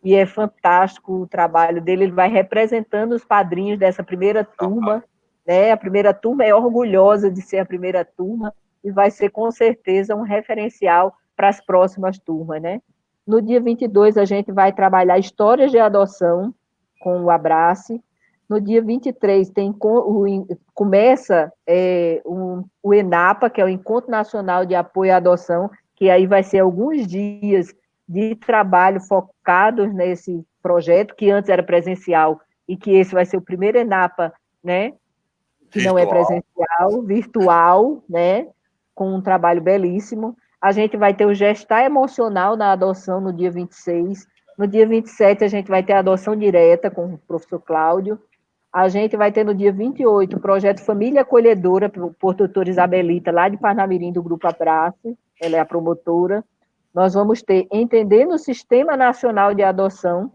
Speaker 2: E é fantástico o trabalho dele. Ele vai representando os padrinhos dessa primeira turma, né? A primeira turma é orgulhosa de ser a primeira turma e vai ser, com certeza, um referencial para as próximas turmas, né? No dia 22, a gente vai trabalhar histórias de adoção com o Abrace. No dia 23, começa o ENAPA, que é o Encontro Nacional de Apoio à Adoção, que aí vai ser alguns dias de trabalho focados nesse projeto, que antes era presencial, e que esse vai ser o primeiro ENAPA, né? Que não é presencial, virtual, né? Com um trabalho belíssimo. A gente vai ter o Gestar Emocional na adoção no dia 26. No dia 27, a gente vai ter a adoção direta com o professor Cláudio. A gente vai ter no dia 28 o projeto Família Acolhedora, por doutora Isabelita, lá de Parnamirim, do Grupo Abraço. Ela é a promotora. Nós vamos ter Entendendo o Sistema Nacional de Adoção,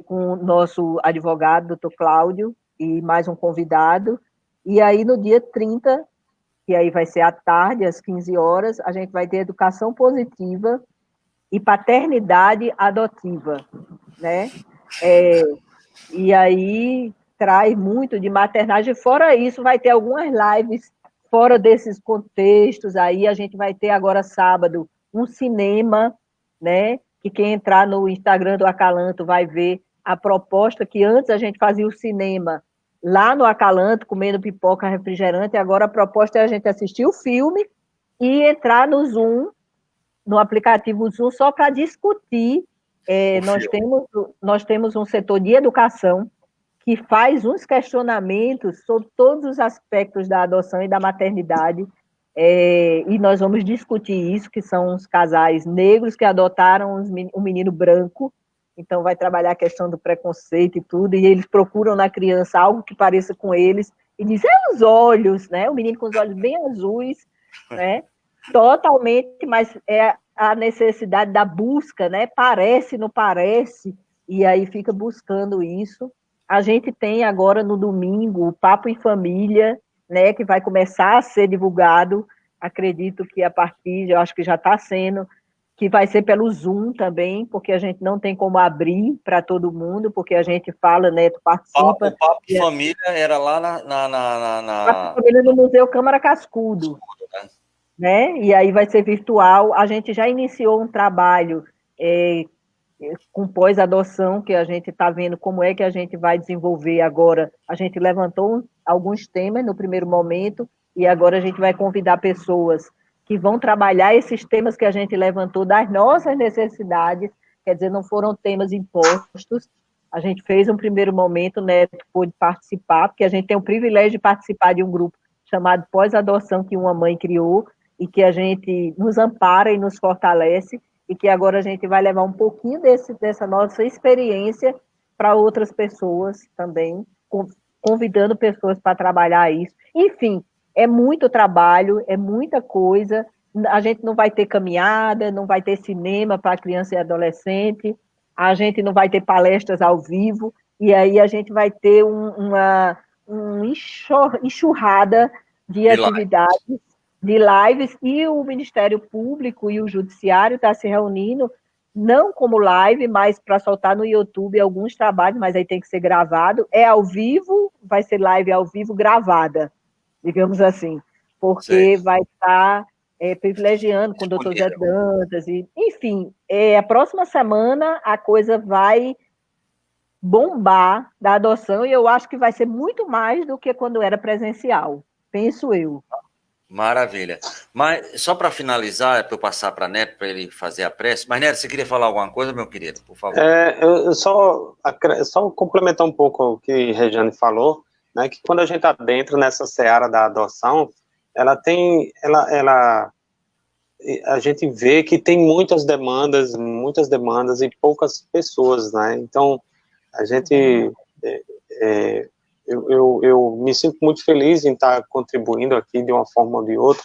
Speaker 2: com o nosso advogado, doutor Cláudio, e mais um convidado. E aí, no dia 30, que aí vai ser à tarde, às 15 horas, a gente vai ter Educação Positiva e Paternidade Adotiva, né? E aí traz muito de maternagem. Fora isso, vai ter algumas lives fora desses contextos. Aí a gente vai ter agora sábado um cinema, né? Que quem entrar no Instagram do Acalanto vai ver a proposta, que antes a gente fazia o cinema lá no Acalanto, comendo pipoca, refrigerante, e agora a proposta é a gente assistir o filme e entrar no Zoom, no aplicativo Zoom, só para discutir. Nós temos um setor de educação que faz uns questionamentos sobre todos os aspectos da adoção e da maternidade, e nós vamos discutir isso, que são os casais negros que adotaram um menino branco. Então, vai trabalhar a questão do preconceito e tudo, e eles procuram na criança algo que pareça com eles, e dizem, os olhos, né? O menino com os olhos bem azuis, né? Totalmente, mas é a necessidade da busca, né? Parece, não parece, e aí fica buscando isso. A gente tem agora, no domingo, o Papo em Família, né? Que vai começar a ser divulgado, acredito que a partir, eu acho que já está sendo, que vai ser pelo Zoom também, porque a gente não tem como abrir para todo mundo, porque a gente fala, né, tu participa.
Speaker 1: O Papo de Família era lá
Speaker 2: Papo de Família no Museu Câmara Cascudo, né? E aí vai ser virtual. A gente já iniciou um trabalho com pós-adoção, que a gente está vendo como é que a gente vai desenvolver agora. A gente levantou alguns temas no primeiro momento, e agora a gente vai convidar pessoas que vão trabalhar esses temas que a gente levantou das nossas necessidades, quer dizer, não foram temas impostos. A gente fez um primeiro momento, né, pôde participar, porque a gente tem o privilégio de participar de um grupo chamado Pós-Adoção, que uma mãe criou, e que a gente nos ampara e nos fortalece, e que agora a gente vai levar um pouquinho dessa nossa experiência para outras pessoas também, convidando pessoas para trabalhar isso. Enfim, é muito trabalho, é muita coisa, a gente não vai ter caminhada, não vai ter cinema para criança e adolescente, a gente não vai ter palestras ao vivo, e aí a gente vai ter uma enxurrada de atividades, de lives, e o Ministério Público e o Judiciário estão se reunindo, não como live, mas para soltar no YouTube alguns trabalhos, mas aí tem que ser gravado, é ao vivo, vai ser live ao vivo gravada, digamos assim, porque vai estar privilegiando com o doutor Zé Dantas, e, enfim, a próxima semana a coisa vai bombar da adoção, e eu acho que vai ser muito mais do que quando era presencial, penso eu.
Speaker 1: Maravilha. Mas só para finalizar, para eu passar para Neto, para ele fazer a prece. Mas, Neto, você queria falar alguma coisa, meu querido, por favor?
Speaker 3: Eu só complementar um pouco o que Regiane falou, né, que quando a gente está dentro nessa seara da adoção, a gente vê que tem muitas demandas e poucas pessoas, né? Então, a gente, eu me sinto muito feliz em estar contribuindo aqui de uma forma ou de outra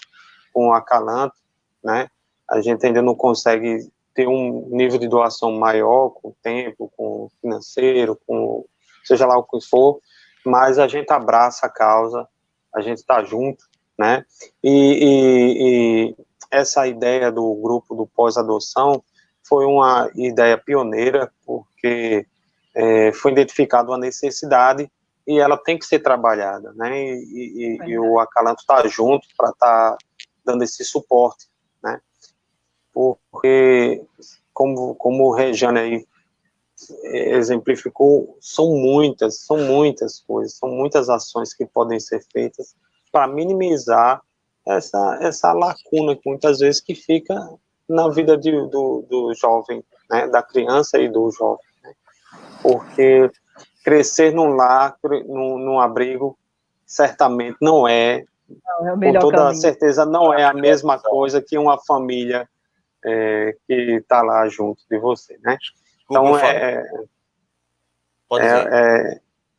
Speaker 3: com o Acalanto, né? A gente ainda não consegue ter um nível de doação maior com o tempo, com o financeiro, com seja lá o que for, mas a gente abraça a causa, a gente está junto, né? E essa ideia do grupo do pós-adoção foi uma ideia pioneira, porque foi identificada uma necessidade e ela tem que ser trabalhada, né? E o Acalanto está junto para estar dando esse suporte, né? Porque, como o Regiane aí exemplificou, são muitas coisas, são muitas ações que podem ser feitas para minimizar essa lacuna que muitas vezes que fica na vida do jovem, né, da criança e do jovem, né? Porque crescer num lar, num abrigo, certamente não é com toda caminho. Certeza, não é a mesma coisa que uma família que está lá junto de você, né? Então, é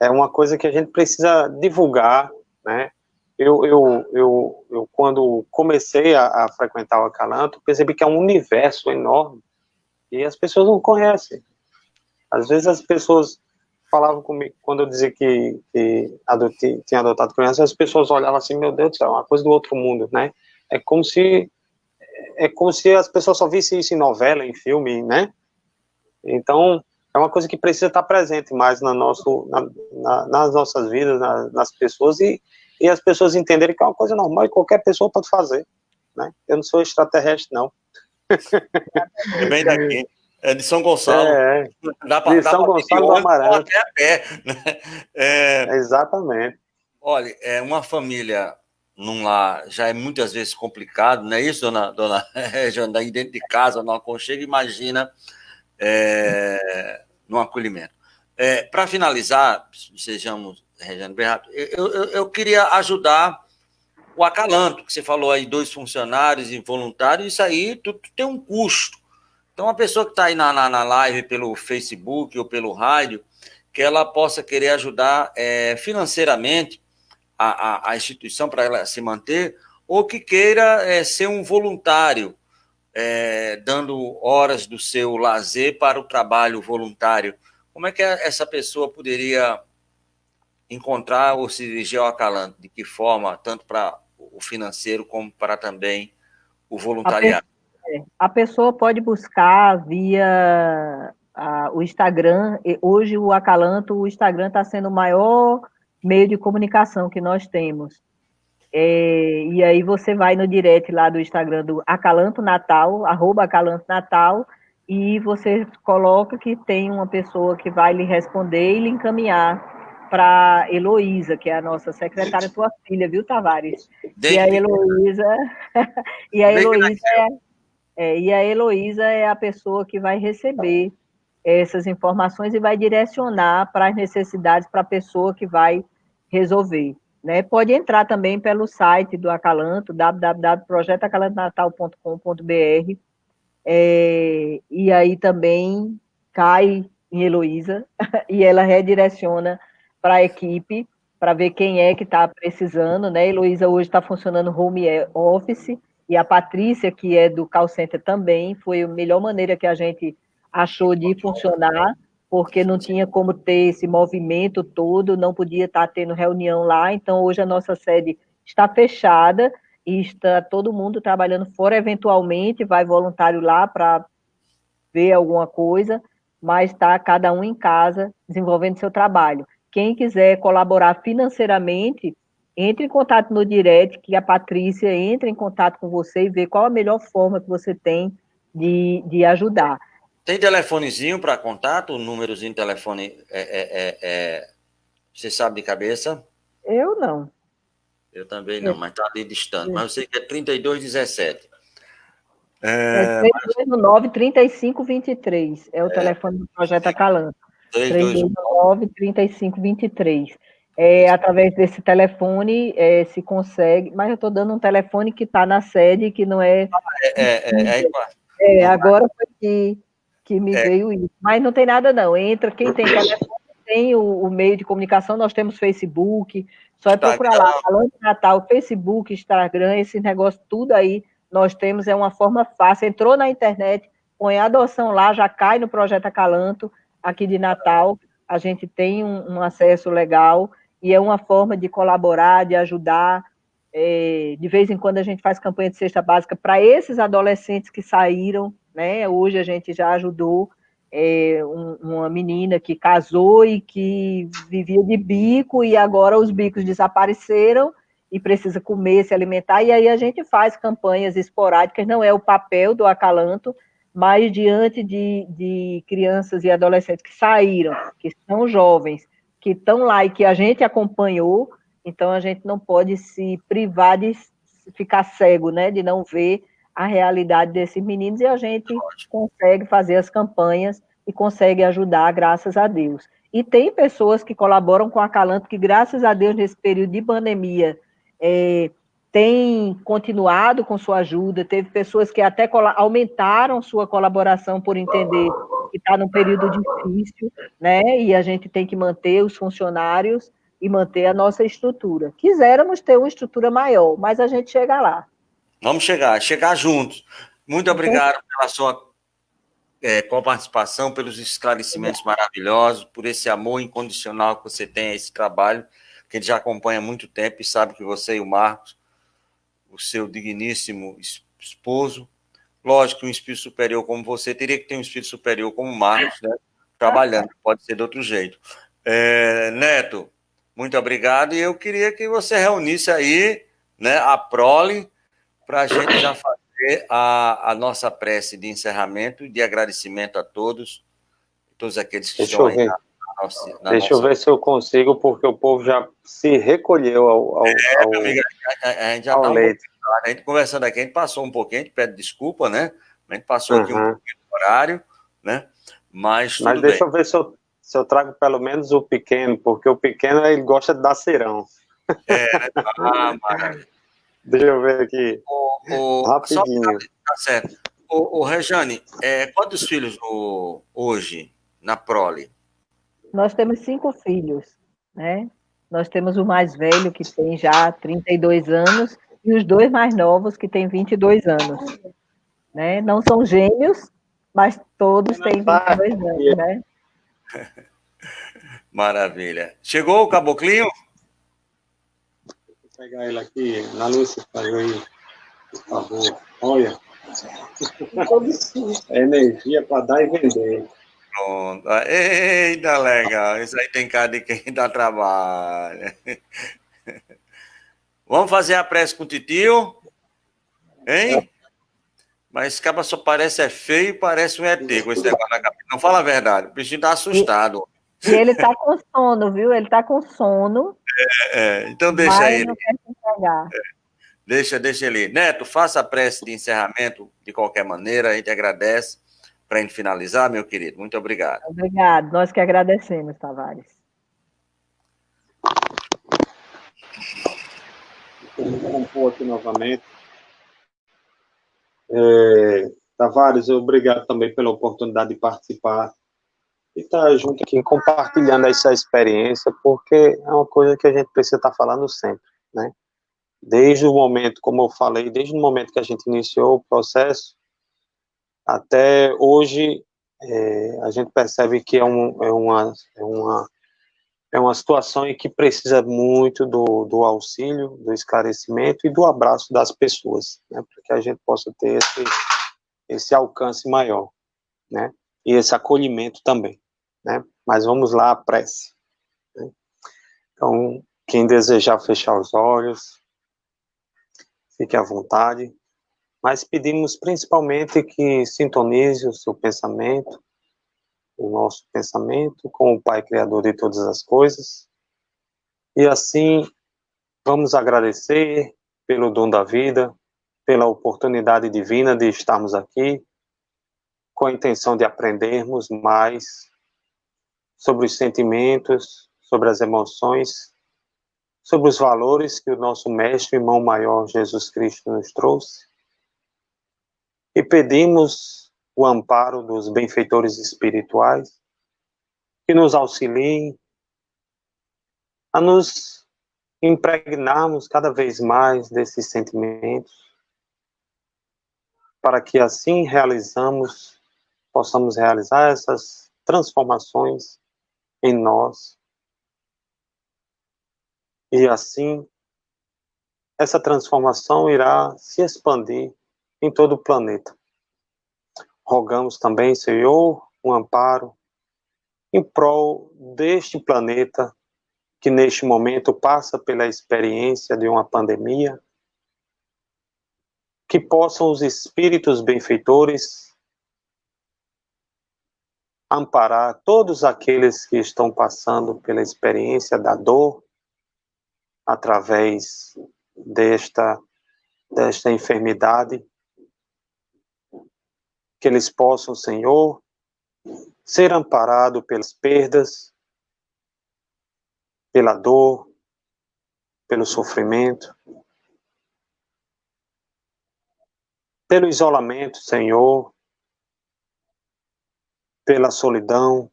Speaker 3: uma coisa que a gente precisa divulgar, né? Eu quando comecei a frequentar o Acalanto, percebi que é um universo enorme e as pessoas não conhecem. Às vezes as pessoas falavam comigo, quando eu dizia que tinha adotado criança, as pessoas olhavam assim, meu Deus do céu, é uma coisa do outro mundo, né? É como se as pessoas só vissem isso em novela, em filme, né? Então, é uma coisa que precisa estar presente mais nas nossas vidas, nas pessoas, e as pessoas entenderem que é uma coisa normal e qualquer pessoa pode fazer, né? Eu não sou extraterrestre, não.
Speaker 1: É bem daqui. É de São Gonçalo.
Speaker 3: De São Gonçalo do Amarante.
Speaker 1: Até a pé.
Speaker 3: Exatamente.
Speaker 1: Olha, uma família num lar já é muitas vezes complicado, não é isso, dona Regiane? Daí dentro de casa, no aconchego, imagina no acolhimento. Para finalizar, sejamos, Regiane Berrato, eu queria ajudar o Acalanto, que você falou aí, 2 funcionários involuntários, isso aí tudo tem um custo. Então, uma pessoa que está aí na live pelo Facebook ou pelo rádio, que ela possa querer ajudar financeiramente a instituição para ela se manter, ou que queira ser um voluntário, dando horas do seu lazer para o trabalho voluntário. Como é que essa pessoa poderia encontrar ou se dirigir ao Acalanto? De que forma, tanto para o financeiro como para também o voluntariado?
Speaker 2: A pessoa pode buscar via o Instagram. Hoje o Acalanto, o Instagram está sendo o maior meio de comunicação que nós temos. E aí você vai no direct lá do Instagram do Acalanto Natal, @AcalantoNatal, e você coloca que tem uma pessoa que vai lhe responder e lhe encaminhar para Heloísa, que é a nossa secretária, tua filha, viu, Tavares? E a Heloísa é a pessoa que vai receber essas informações e vai direcionar para as necessidades para a pessoa que vai resolver. né? Pode entrar também pelo site do Acalanto, www.projetoacalantonatal.com.br, e aí também cai em Heloísa, e ela redireciona para a equipe, para ver quem é que está precisando, né? Heloísa hoje está funcionando home office, e a Patrícia, que é do call center também, foi a melhor maneira que a gente achou de funcionar, porque não tinha como ter esse movimento todo, não podia estar tendo reunião lá, então hoje a nossa sede está fechada, e está todo mundo trabalhando fora, eventualmente vai voluntário lá para ver alguma coisa, mas está cada um em casa desenvolvendo seu trabalho. Quem quiser colaborar financeiramente, entre em contato no direct, que a Patrícia entra em contato com você e vê qual a melhor forma que você tem de ajudar.
Speaker 1: Tem telefonezinho para contato? Um númerozinho de telefone, você sabe de cabeça?
Speaker 2: Eu não.
Speaker 1: Eu também não, mas está ali distante. Mas eu sei que é 3217.
Speaker 2: 3219-3523 é o telefone do Projeto Acalanto. 3219-3523. Através desse telefone se consegue, mas eu estou dando um telefone que está na sede, que não é. Agora foi que me veio isso. Mas não tem nada, não. Entra, quem tem telefone tem o meio de comunicação, nós temos Facebook, só é procurar lá, Acalanto Natal, Facebook, Instagram, esse negócio tudo aí, nós temos, é uma forma fácil. Entrou na internet, põe a adoção lá, já cai no Projeto Acalanto, aqui de Natal, a gente tem um acesso legal, e é uma forma de colaborar, de ajudar. De vez em quando a gente faz campanha de cesta básica para esses adolescentes que saíram, né? Hoje a gente já ajudou uma menina que casou e que vivia de bico, e agora os bicos desapareceram e precisa comer, se alimentar, e aí a gente faz campanhas esporádicas, não é o papel do Acalanto, mas diante de crianças e adolescentes que saíram, que são jovens, que estão lá e que a gente acompanhou, então a gente não pode se privar de ficar cego, né, de não ver a realidade desses meninos, e a gente consegue fazer as campanhas e consegue ajudar, graças a Deus. E tem pessoas que colaboram com a Acalanto, que graças a Deus, nesse período de pandemia, tem continuado com sua ajuda, teve pessoas que até aumentaram sua colaboração por entender que está num período difícil, né, e a gente tem que manter os funcionários e manter a nossa estrutura. Quiséramos ter uma estrutura maior, mas a gente chega lá.
Speaker 1: Vamos chegar juntos. Muito obrigado pela sua participação, pelos esclarecimentos maravilhosos, por esse amor incondicional que você tem a esse trabalho, que a gente já acompanha há muito tempo e sabe que você e o Marcos, o seu digníssimo esposo, lógico que um espírito superior como você teria que ter um espírito superior como o Marcos, né? Trabalhando, pode ser de outro jeito. Neto, muito obrigado, e eu queria que você reunisse aí, né, a prole, para a gente já fazer a nossa prece de encerramento e de agradecimento a todos aqueles que estão aí na nossa...
Speaker 3: Deixa eu ver se eu consigo, porque o povo já se recolheu ao
Speaker 1: amiga, a gente já está a gente conversando aqui, a gente passou um pouquinho, a gente pede desculpa, né? A gente passou aqui um pouquinho do horário, né? Mas tudo
Speaker 3: deixa
Speaker 1: bem.
Speaker 3: Eu ver se eu trago pelo menos o pequeno, porque o pequeno ele gosta de dar serão.
Speaker 1: Maravilha.
Speaker 3: Deixa eu ver aqui. Rapidinho.
Speaker 1: Tá certo. Rejane, quantos filhos hoje na prole?
Speaker 2: Nós temos 5 filhos, né? Nós temos o mais velho, que tem já 32 anos, e os 2 mais novos, que têm 22 anos. Né? Não são gêmeos, mas todos têm 22 anos, né?
Speaker 1: Maravilha. Chegou o caboclinho?
Speaker 3: Vou pegar ele aqui, na luz, caiu aí, por favor. Olha. Energia para dar e vender.
Speaker 1: Pronto. Eita, legal. Isso aí tem cara de quem dá trabalho. Vamos fazer a prece com o titio? Hein? Mas esse cara só parece feio e parece um ET com esse negócio na cabeça. Não, fala a verdade. O bichinho tá assustado.
Speaker 2: E ele tá com sono, viu? Ele tá com sono.
Speaker 1: Então deixa ele.
Speaker 2: Não quer se entregar.
Speaker 1: Deixa ele. Neto, faça a prece de encerramento de qualquer maneira. A gente agradece. Para a gente finalizar, meu querido. Muito obrigado.
Speaker 2: Obrigado. Nós que agradecemos, Tavares.
Speaker 3: compor aqui novamente. Tavares, obrigado também pela oportunidade de participar e estar junto aqui, compartilhando essa experiência, porque é uma coisa que a gente precisa estar falando sempre, né? Desde o momento, como eu falei, desde o momento que a gente iniciou o processo, até hoje, a gente percebe que é uma situação em que precisa muito do auxílio, do esclarecimento e do abraço das pessoas, né, para que a gente possa ter esse alcance maior, né, e esse acolhimento também, né. Mas vamos lá, a prece, né? Então, quem desejar fechar os olhos, fique à vontade, mas pedimos principalmente que sintonize o seu pensamento, o nosso pensamento, com o Pai Criador de todas as coisas, e assim vamos agradecer pelo dom da vida, pela oportunidade divina de estarmos aqui, com a intenção de aprendermos mais sobre os sentimentos, sobre as emoções, sobre os valores que o nosso Mestre e Irmão Maior Jesus Cristo nos trouxe. E pedimos o amparo dos benfeitores espirituais que nos auxiliem a nos impregnarmos cada vez mais desses sentimentos, para que assim possamos realizar essas transformações em nós, e assim essa transformação irá se expandir em todo o planeta. Rogamos também, Senhor, um amparo em prol deste planeta que neste momento passa pela experiência de uma pandemia, que possam os espíritos benfeitores amparar todos aqueles que estão passando pela experiência da dor através desta enfermidade, que eles possam, Senhor, ser amparados pelas perdas, pela dor, pelo sofrimento, pelo isolamento, Senhor, pela solidão,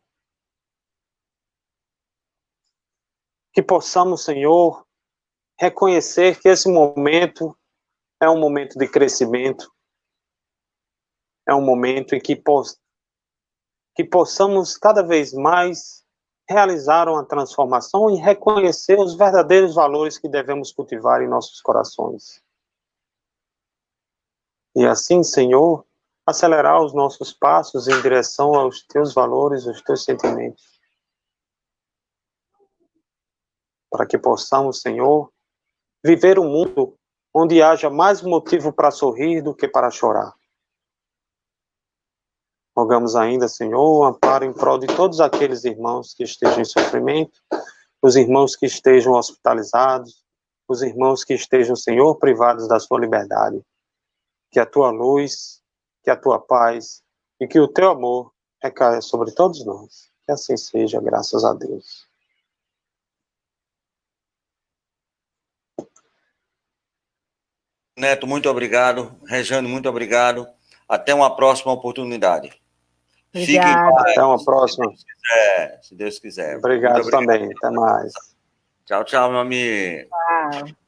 Speaker 3: que possamos, Senhor, reconhecer que esse momento é um momento de crescimento, é um momento em que possamos cada vez mais realizar uma transformação e reconhecer os verdadeiros valores que devemos cultivar em nossos corações. E assim, Senhor, acelerar os nossos passos em direção aos teus valores, aos teus sentimentos. Para que possamos, Senhor, viver um mundo onde haja mais motivo para sorrir do que para chorar. Rogamos ainda, Senhor, o amparo em prol de todos aqueles irmãos que estejam em sofrimento, os irmãos que estejam hospitalizados, os irmãos que estejam, Senhor, privados da sua liberdade. Que a tua luz, que a tua paz e que o teu amor recaia sobre todos nós. Que assim seja, graças a Deus.
Speaker 1: Neto, muito obrigado. Rejane, muito obrigado. Até uma próxima oportunidade. Fiquem em paz.
Speaker 3: Até uma próxima.
Speaker 1: Se Deus quiser.
Speaker 3: Obrigado também. Até mais.
Speaker 1: Tchau, tchau, meu amigo.
Speaker 2: Tchau.